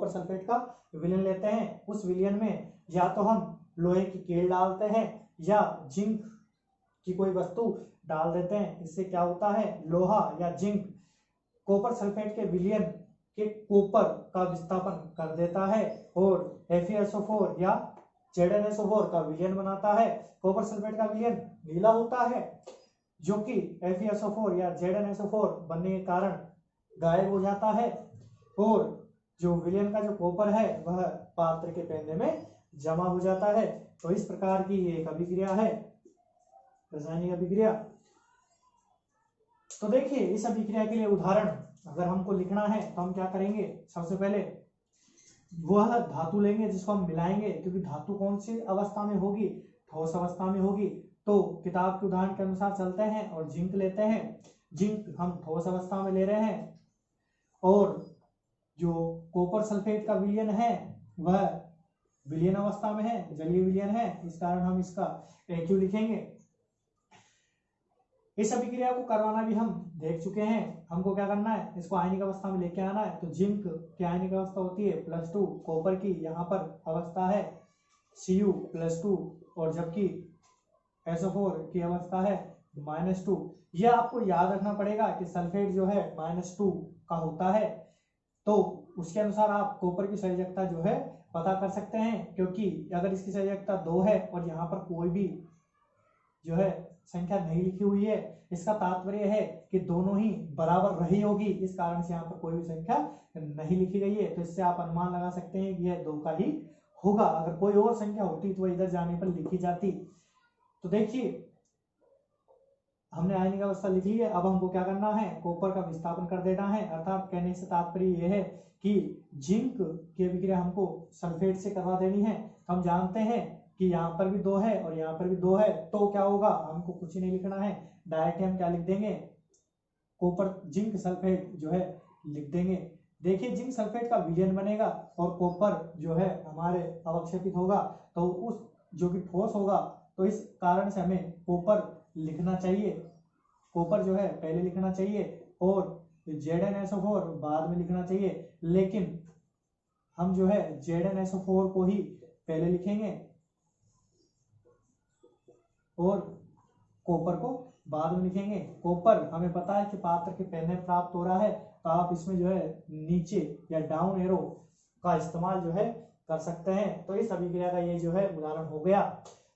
सल्फेट का विलयन लेते हैं, उस विलयन में या तो हम लोहे की कील डालते हैं या जिंक की कोई वस्तु डाल देते हैं। इससे क्या होता है, लोहा या जिंक कॉपर सल्फेट के विलयन के कॉपर का विस्थापन कर देता है और FeSO4 या ZnSO4 का विलयन बनाता है। कॉपर सल्फेट का विलयन नीला होता है जो कि FeSO4 या ZnSO4 बनने के कारण गायब हो जाता है, और जो विलयन का जो कॉपर है वह पात्र के पेंदे में जमा हो जाता है। तो इस प्रकार की ये एक अभिक्रिया है, रासायनिक अभिक्रिया। तो देखिए इस अभिक्रिया के लिए उदाहरण अगर हमको लिखना है तो हम क्या करेंगे, सबसे पहले वह धातु लेंगे जिसको हम मिलाएंगे, क्योंकि धातु कौन सी अवस्था में होगी, ठोस अवस्था में होगी। तो किताब के उदाहरण के अनुसार चलते हैं और जिंक लेते हैं। जिंक हम ठोस अवस्था में ले रहे हैं और जो कॉपर सल्फेट का विलयन है वह विलयन अवस्था में है, जलीय विलयन है, इस कारण हम इसका AQ लिखेंगे। इस अभिक्रिया को करवाना भी हम देख चुके हैं। हमको क्या करना है, इसको आयनिक अवस्था में लेके आना है। तो जिंक की आयनिक अवस्था होती है +2, कॉपर की यहाँ पर अवस्था है Cu +2 और जबकि SO4 की अवस्था है -2। यह आपको याद रखना पड़ेगा कि सल्फेट जो है -2 का होता है, तो उसके अनुसार आप कॉपर की संयोजकता जो है पता कर सकते हैं, क्योंकि अगर इसकी संयोजकता 2 है और यहाँ पर कोई भी जो है संख्या नहीं लिखी हुई है, इसका तात्पर्य है कि दोनों ही बराबर रही होगी, इस कारण से यहाँ पर कोई भी संख्या नहीं लिखी गई है। तो इससे आप अनुमान लगा सकते हैं कि यह 2 का ही होगा। अगर कोई और संख्या होती तो इधर जाने पर लिखी जाती। तो देखिए हमने आयनिक अवस्था लिख ली है। अब हमको क्या करना है, कॉपर का विस्थापन कर देना है। अर्थात कहने से तात्पर्य यह है कि जिंक की अभिक्रिया हमको सल्फेट से करवा देनी है। हम जानते हैं कि यहाँ पर भी 2 है और यहाँ पर भी 2 है, तो क्या होगा, हमको कुछ नहीं लिखना है, डायरेक्ट हम क्या लिख देंगे, कॉपर जिंक सल्फेट जो है लिख देंगे। देखिए जिंक सल्फेट का विलयन बनेगा और कॉपर जो है हमारे अवक्षेपित होगा, तो उस जो कि ठोस होगा, तो इस कारण से हमें कॉपर लिखना चाहिए। कॉपर जो है पहले लिखना चाहिए और ZnSO4 बाद में लिखना चाहिए, लेकिन हम जो है ZnSO4 को ही पहले लिखेंगे और कॉपर को बाद में लिखेंगे। कॉपर हमें पता है कि पात्र के पहले प्राप्त हो रहा है, तो आप इसमें जो है नीचे या डाउन एरो का इस्तेमाल जो है कर सकते हैं। तो इस अभिक्रिया का ये जो है उदाहरण हो गया।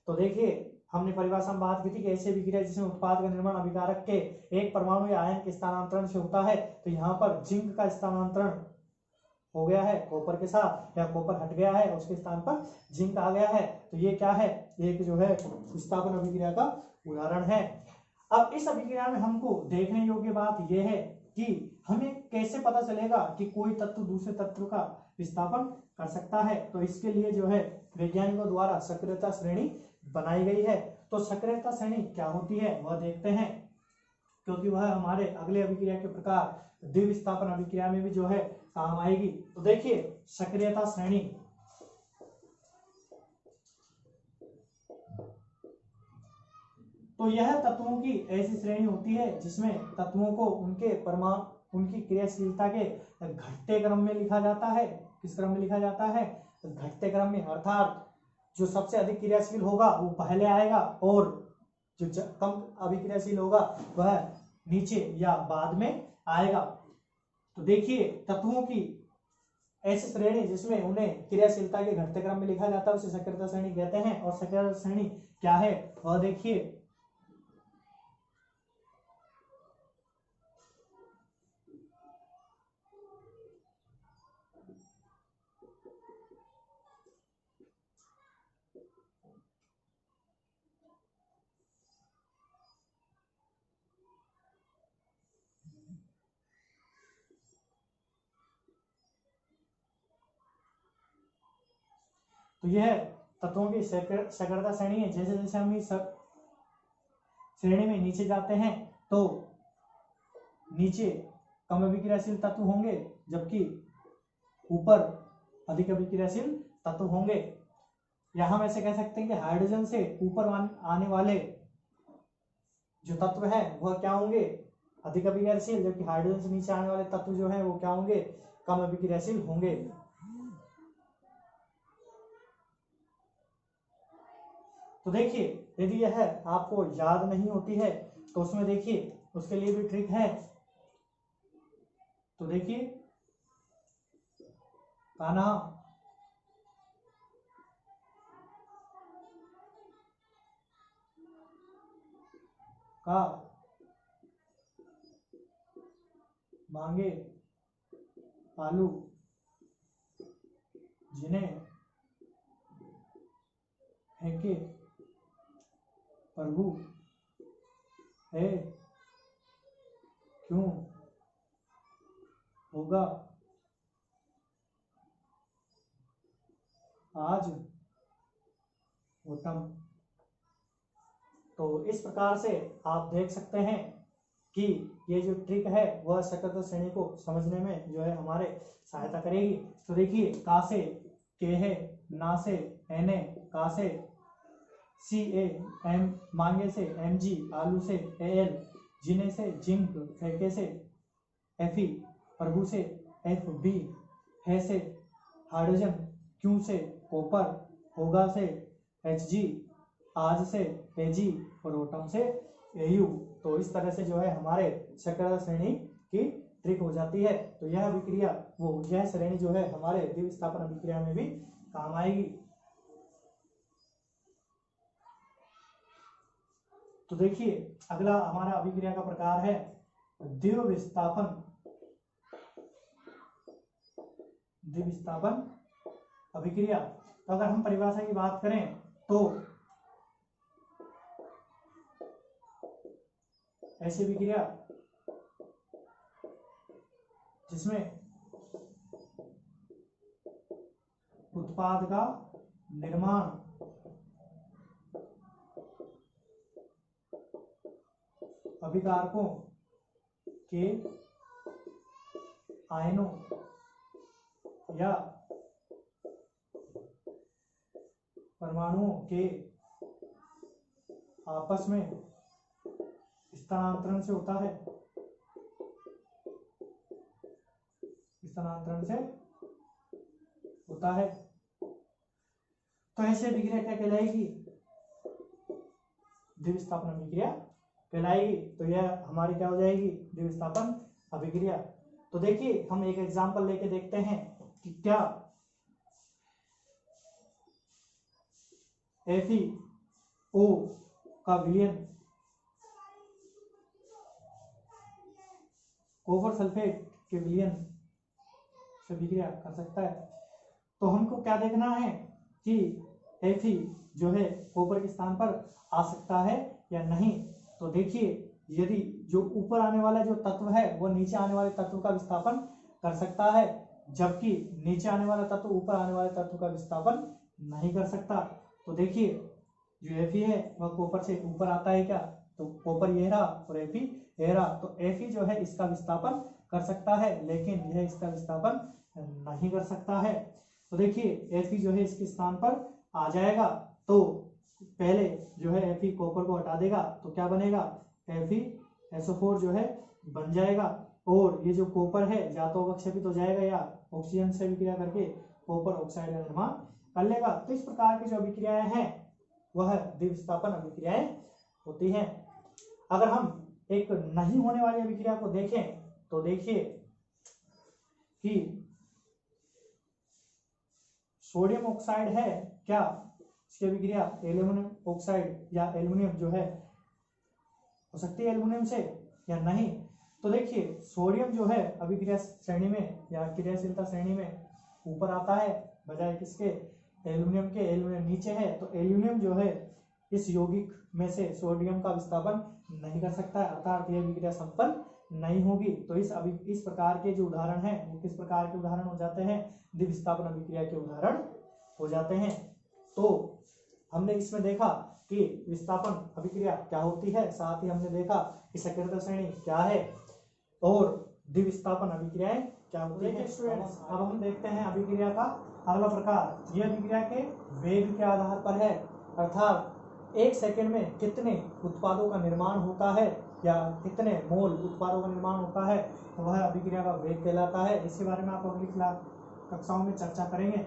तो देखिए हमने परिभाषा में बात की थी कि ऐसी अभिक्रिया जिसमें उत्पाद का निर्माण अभिकारक के एक परमाणु या आयन के स्थानांतरण से होता है। तो यहाँ पर जिंक का स्थानांतरण हो गया है कॉपर के साथ, या कॉपर हट गया है उसके स्थान पर जिंक आ गया है। तो ये क्या है, एक जो है विस्थापन अभिक्रिया का उदाहरण है। अब इस अभिक्रिया में हमको देखने योग्य बात यह है कि हमें कैसे पता चलेगा कि कोई तत्व दूसरे तत्व का विस्थापन कर सकता है। तो इसके लिए जो है वैज्ञानिकों द्वारा सक्रियता श्रेणी बनाई गई है। तो सक्रियता श्रेणी क्या होती है वह देखते हैं, क्योंकि वह हमारे अगले अभिक्रिया के प्रकार द्विविस्थापन अभिक्रिया में भी जो है काम आएगी। तो देखिए सक्रियता श्रेणी, तो यह तत्वों की ऐसी श्रेणी होती है जिसमें तत्वों को उनके परमाणु उनकी क्रियाशीलता के घटते क्रम में लिखा जाता है। किस क्रम में लिखा जाता है, घटते क्रम में। अर्थात जो सबसे अधिक क्रियाशील होगा वो पहले आएगा और जो कम अभिक्रियाशील होगा वह नीचे या बाद में आएगा। तो देखिए तत्वों की ऐसी श्रेणी जिसमें उन्हें क्रियाशीलता के घटते क्रम में लिखा जाता है उसे सक्रियता श्रेणी कहते हैं। और सक्रियता श्रेणी क्या है वह देखिए, तो यह तत्वों की सक्रियता श्रेणी है। जैसे जैसे हम इस श्रेणी में नीचे जाते हैं तो नीचे कम अभिक्रियाशील तत्व होंगे जबकि ऊपर अधिक अभिक्रियाशील तत्व होंगे। या हम ऐसे कह सकते हैं कि हाइड्रोजन से ऊपर आने वाले जो तत्व है वह क्या होंगे, अधिक अभिक्रियाशील, जबकि हाइड्रोजन से नीचे आने वाले तत्व जो है वो क्या होंगे, कम अभिक्रियाशील होंगे। तो देखिए यदि यह आपको याद नहीं होती है तो उसमें देखिए उसके लिए भी ट्रिक है। तो देखिए कान्हा का मांगे आलू जिन्हें फेंके प्रभु है क्यों होगा आज उत्तम। तो इस प्रकार से आप देख सकते हैं कि ये जो ट्रिक है वह सकर्त श्रेणी को समझने में जो है हमारे सहायता करेगी। तो देखिए, का से के है, ना से एने, का से सी ए, एम मांगे से एम जी, आलू से ए एल, जिने से जिंक, फेंके से एफ ई, प्रभु से एफ बी, है से हाइड्रोजन, क्यों से कॉपर, होगा से एच जी, आज से ए जी और ओटम से ए यू। तो इस तरह से जो है हमारे सकर्त श्रेणी की ट्रिक हो जाती है। तो यह अभिक्रिया यह श्रेणी जो है हमारे द्विविस्थापन अभिक्रिया में भी काम आएगी। तो देखिए, अगला हमारा अभिक्रिया का प्रकार है द्विविस्थापन अभिक्रिया। तो अगर हम परिभाषा की बात करें तो ऐसी अभिक्रिया जिसमें उत्पाद का निर्माण अभिकारकों के आयनों या परमाणुओं के आपस में स्थानांतरण से होता है, तो ऐसे अभिक्रिया क्या कहलाएगी? द्विविस्थापन अभिक्रिया कहलाएगी। तो यह हमारी क्या हो जाएगी? द्विविस्थापन अभिक्रिया। तो देखिए, हम एक एग्जांपल लेके देखते हैं कि क्या FeO का विलयन कॉपर सल्फेट के विलयन से अभिक्रिया कर सकता है। तो हमको क्या देखना है कि Fe जो है कॉपर के स्थान पर आ सकता है या नहीं। तो देखिए, यदि जो ऊपर आने वाला जो तत्व है वो नीचे आने वाले तत्व का विस्थापन कर सकता है, जबकि नीचे आने वाला तत्व ऊपर आने वाले तत्व का विस्थापन नहीं कर सकता। तो देखिए, जो Fe है वह कॉपर से ऊपर आता है क्या? तो कॉपर ये रहा और Fe ये रहा। तो Fe जो है इसका विस्थापन कर सकता है, लेकिन यह इसका विस्थापन नहीं कर सकता है। तो देखिए, Fe जो है इसके स्थान पर आ जाएगा, तो पहले जो है Fe कॉपर को हटा देगा तो क्या बनेगा? FeSO4 जो है बन जाएगा। और ये जो कॉपर है या तो अवक्षेपित हो जाएगा या ऑक्सीजन से अभिक्रिया करके कॉपर ऑक्साइड का निर्माण कर लेगा। तो इस प्रकार की जो अभिक्रियाएं हैं वह द्विविस्थापन अभिक्रियाएं होती हैं। अगर हम एक नहीं होने वाली अभिक्रिया को देखें तो देखिए कि सोडियम ऑक्साइड है क्या, इसकी अभिक्रिया एल्यूमिनियम ऑक्साइड या एल्यूमिनियम जो है हो सकती है एल्यूमिनियम से या नहीं। तो देखिए, सोडियम जो है अभिक्रिया श्रेणी में या क्रियाशीलता श्रेणी में ऊपर आता है बजाय किसके? एल्यूमिनियम के। एल्यूमिनियम नीचे है, तो एल्यूमिनियम जो है इस यौगिक में से सोडियम का विस्थापन नहीं कर सकता है, अर्थात यह अभिक्रिया संपन्न नहीं होगी। तो इस प्रकार के जो उदाहरण हैं वो किस प्रकार के उदाहरण हो जाते हैं? द्विविस्थापन अभिक्रिया के उदाहरण हो जाते हैं। तो हमने इसमें देखा कि विस्थापन अभिक्रिया क्या होती है, साथ ही हमने देखा कि सकर्त श्रेणी क्या है और द्विविस्थापन अभिक्रियाएं क्या होती हैं। स्टूडेंट्स, अब हम देखते हैं अभिक्रिया का अगला प्रकार। यह अभिक्रिया के वेग के आधार पर है, अर्थात एक सेकंड में कितने उत्पादों का निर्माण होता है या कितने मोल उत्पादों का निर्माण होता है, तो वह अभिक्रिया का वेग कहलाता है। इसके बारे में आप अगली कक्षाओं में चर्चा करेंगे।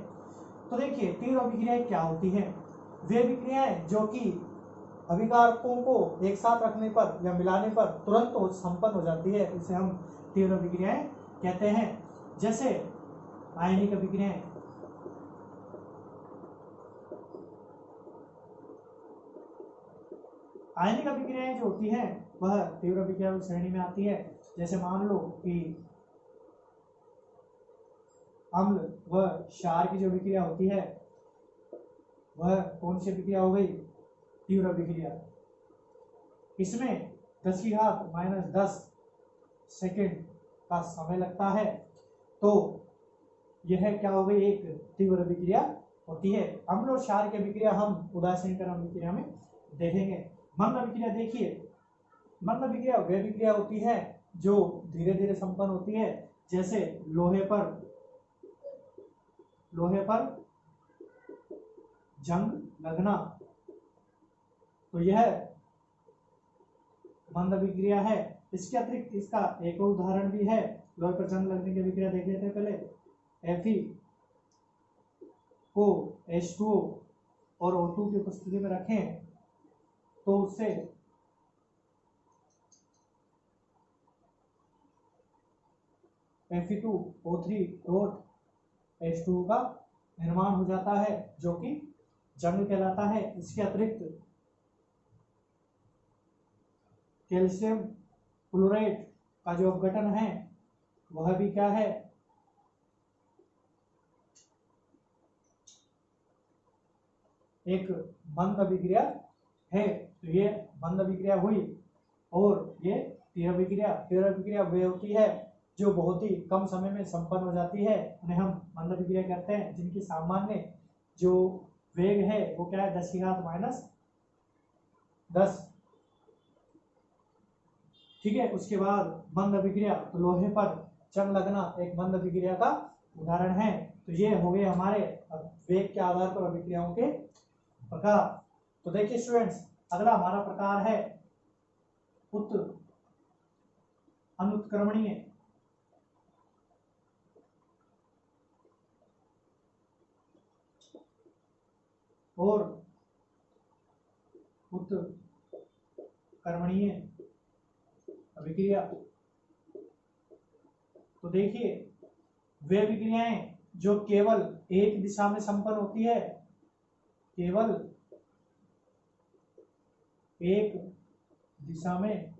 तो देखिए, तीव्र अभिक्रियाएं क्या होती हैं? वे अभिक्रियाएं जो कि अभिकारकों को एक साथ रखने पर या मिलाने पर तुरंत संपन्न हो जाती है, इसे हम तीव्र अभिक्रियाएं कहते हैं। जैसे आयनिक अभिक्रियाएं, आयनिक अभिक्रियाएं जो होती हैं वह तीव्र अभिक्रिया की श्रेणी में आती है। जैसे मान लो कि अम्ल व क्षार की जो अभिक्रिया होती है वह कौन सी अभिक्रिया हो गई? तीव्र अभिक्रिया। इसमें 10⁻⁻10 सेकंड का समय लगता है। तो यह क्या हो गई, एक तीव्र अभिक्रिया होती है। अम्ल और क्षार की अभिक्रिया हम उदासीनीकरण अभिक्रिया में देखेंगे। मंद अभिक्रिया देखिए, मंद अभिक्रिया वह अभिक्रिया होती है जो धीरे धीरे संपन्न होती है, जैसे लोहे पर जंग लगना, तो यह मंद अभिक्रिया है। इसके अतिरिक्त इसका एक और उदाहरण भी है, लोहे पर जंग लगने की अभिक्रिया देख लेते हैं पहले। Fe को H2O और O2 की उपस्थिति में रखें तो उससे Fe2O3.H2O का निर्माण हो जाता है, जो कि जंग कहलाता है। इसके अतिरिक्त कैल्शियम क्लोराइड का जो अपघटन है वह भी क्या है, एक मंद अभिक्रिया है। तो ये मंद अभिक्रिया हुई। और ये तीव्र अभिक्रिया वे होती है जो बहुत ही कम समय में संपन्न हो जाती है, उन्हें हम मंद अभिक्रिया कहते हैं, जिनकी सामान्य जो वेग है वो क्या है, 10⁻⁻10। ठीक है। उसके बाद मंद अभिक्रिया, तो लोहे पर जंग लगना एक मंद अभिक्रिया का उदाहरण है। तो ये हो गए हमारे वेग के आधार पर अभिक्रियाओं के प्रकार। तो देखिए स्टूडेंट्स, अगला हमारा प्रकार है अनुत्क्रमणीय। और उत्कर्मणीय अभिक्रिया। तो देखिए वे अभिक्रियाएं जो केवल एक दिशा में संपन्न होती है, केवल एक दिशा में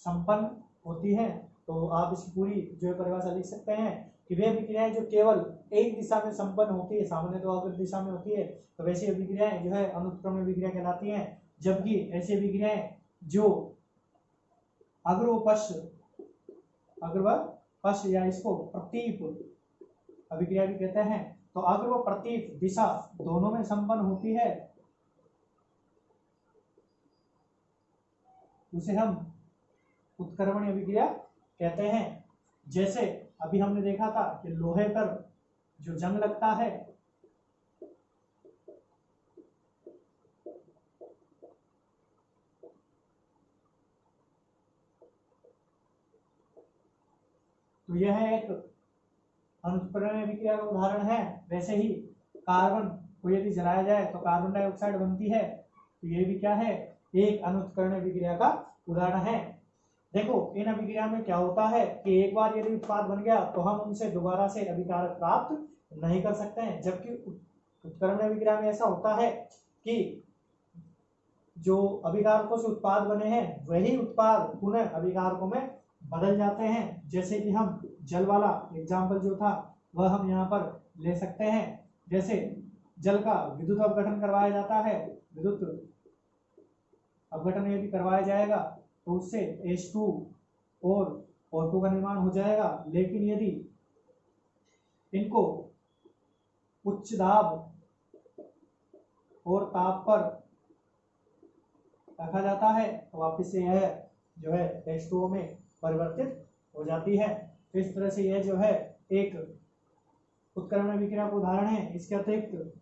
संपन्न होती है। तो आप इसकी पूरी जो परिभाषा लिख सकते हैं कि वे अभिक्रियाएं जो केवल एक दिशा में संपन्न होती है, सामान्य तो अग्र दिशा में होती है, तो वैसी अभिक्रियाएं जो है अनुत्क्रमण अभिक्रिया कहलाती हैं। जबकि ऐसी अभिक्रियाएं जो अग्र व पश्च या इसको प्रतीप अभिक्रिया भी कहते हैं, तो अग्र व प्रतीप दिशा दोनों में संपन्न होती है, उसे हम उत्क्रमणीय अभिक्रिया कहते हैं। जैसे अभी हमने देखा था कि लोहे पर जो जंग लगता है, तो यह एक अनुत्क्रमणीय अभिक्रिया का उदाहरण है। वैसे ही कार्बन को यदि जलाया जाए तो कार्बन डाइऑक्साइड बनती है, तो ये भी क्या है, एक अनुत्क्रमणीय अभिक्रिया का उदाहरण है। देखो इन अभिक्रिया में क्या होता है कि एक बार यदि उत्पाद बन गया तो हम उनसे दोबारा से अभिकारक प्राप्त नहीं कर सकते हैं। जबकि उत्क्रमणीय अभिक्रिया में ऐसा होता है कि जो अभिकारकों से उत्पाद बने हैं वही उत्पाद पुनः अभिकारकों में बदल जाते हैं। जैसे कि हम जल वाला एग्जाम्पल जो था वह हम यहाँ पर ले सकते हैं। जैसे जल का विद्युत अपघटन करवाया जाता है, विद्युत अपघटन यदि करवाया जाएगा तो उससे H2 और O2 का निर्माण हो जाएगा। लेकिन यदि इनको उच्च दाब और ताप पर रखा जाता है तो वापिस से यह जो है H2O में परिवर्तित हो जाती है। तो इस तरह से यह जो है एक उत्क्रमण अभिक्रिया का उदाहरण है। इसके अतिरिक्त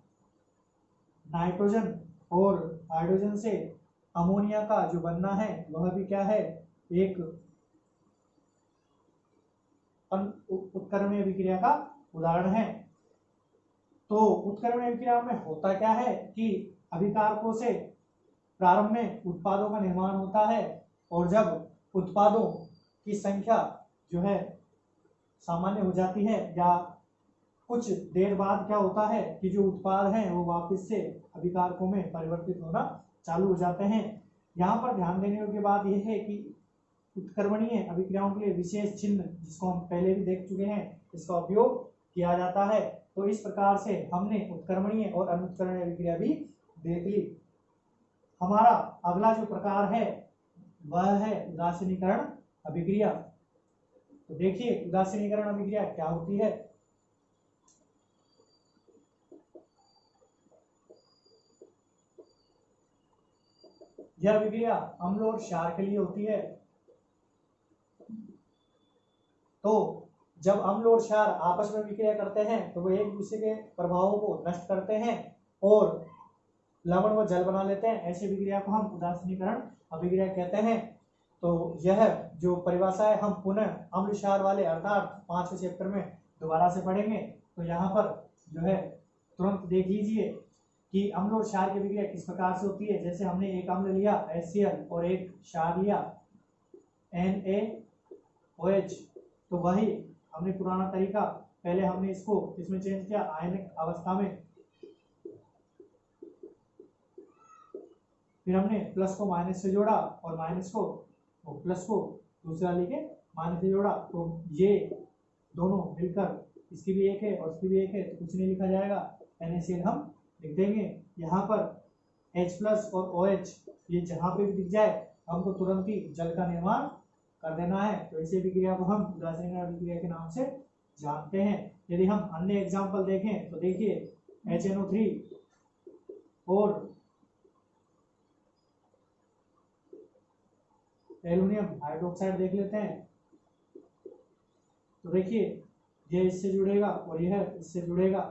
नाइट्रोजन और हाइड्रोजन से अमोनिया का जो बनना है वह भी क्या है, एक उत्क्रमणीय अभिक्रिया का उदाहरण है। तो उत्क्रमणीय अभिक्रिया में होता क्या है कि अभिकारकों से प्रारंभ में उत्पादों का निर्माण होता है, और जब उत्पादों की संख्या जो है सामान्य हो जाती है या कुछ देर बाद क्या होता है कि जो उत्पाद हैं वो वापस से अभिकारकों में परिवर्तित होना चालू हो जाते हैं। यहाँ पर ध्यान देने योग्य बात यह है कि उत्क्रमणीय अभिक्रियाओं के लिए विशेष चिन्ह, जिसको हम पहले भी देख चुके हैं, इसका उपयोग किया जाता है। तो इस प्रकार से हमने उत्क्रमणीय और अनुत्क्रमणीय अभिक्रिया भी देख ली। हमारा अगला जो प्रकार है वह है उदासीनीकरण अभिक्रिया। तो देखिए उदासीनीकरण अभिक्रिया क्या होती है। यह अभिक्रिया अम्ल और क्षार के लिए होती है। तो जब अम्ल और क्षार आपस में विक्रिया करते हैं तो वो एक दूसरे के प्रभावों को नष्ट करते हैं और लवण व जल बना लेते हैं। ऐसी विक्रिया को हम उदासीनीकरण अभिक्रिया कहते हैं। तो यह जो परिभाषा है हम पुनः अम्ल क्षार वाले अर्थात 5वें चैप्टर में दोबारा से पढ़ेंगे। तो यहाँ पर जो है तुरंत देख लीजिए कि अम्ल और क्षार की विक्रिया किस प्रकार से होती है। जैसे हमने एक अम्ल लिया HCl और एक क्षार लिया NaOH, तो वही हमने पुराना तरीका, पहले हमने इसको इसमें चेंज किया आयनिक अवस्था में, फिर हमने प्लस को माइनस से जोड़ा और माइनस को प्लस को दूसरा लेके माइनस से जोड़ा। तो ये दोनों मिलकर इसकी भी एक है और इसकी भी एक है, तो कुछ नहीं लिखा जाएगा, NaCl हम लिख देंगे। यहाँ पर H प्लस और OH ये जहाँ पे भी दिख जाए हमको तुरंत ही जल का निर्माण कर देना है। तो इसी विक्रिया को हम उदासीनीकरण अभिक्रिया के नाम से जानते हैं। यदि हम अन्य एग्जाम्पल देखें तो देखिए HNO3 और एल्युमिनियम हाइड्रोक्साइड देख लेते हैं। तो देखिए ये इससे जुड़ेगा और यह इससे जुड़ेगा।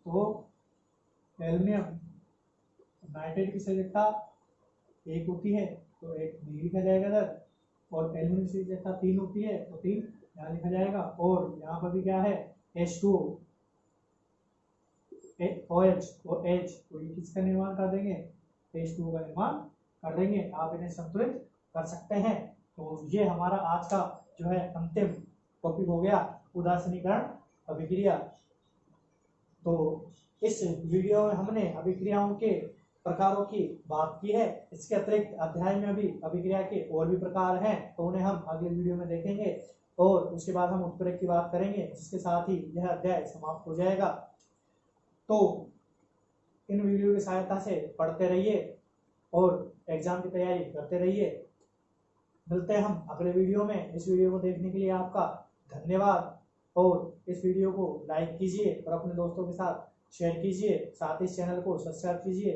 तो एल्युमिनियम नाइट्रेट की संयोजकता 1 होती है तो 1 नहीं लिखा जाएगा इधर, और एल्युमिनियम की संयोजकता 3 होती है तो 3 यहाँ लिखा जाएगा। और यहाँ पर भी क्या है H2O OH और H, तो ये किसका निर्माण कर देंगे, H2O का निर्माण कर देंगे। आप इन्हें संतुलित कर सकते हैं। तो ये हमारा आज का जो है अंतिम टॉपिक हो गया उदासीनीकरण अभिक्रिया। तो इस वीडियो में हमने अभिक्रियाओं के प्रकारों की बात की है। इसके अतिरिक्त अध्याय में भी अभिक्रिया के और भी प्रकार हैं, तो उन्हें हम अगले वीडियो में देखेंगे और उसके बाद हम उत्प्रेरक की बात करेंगे, जिसके साथ ही यह अध्याय समाप्त हो जाएगा। तो इन वीडियो की सहायता से पढ़ते रहिए और एग्जाम की तैयारी करते रहिए। मिलते हैं हम अगले वीडियो में। इस वीडियो को देखने के लिए आपका धन्यवाद, और इस वीडियो को लाइक कीजिए और अपने दोस्तों के साथ शेयर कीजिए। साथ ही इस चैनल को सब्सक्राइब कीजिए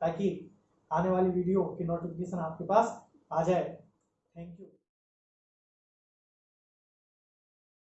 ताकि आने वाली वीडियो की नोटिफिकेशन आपके पास आ जाए। Thank you.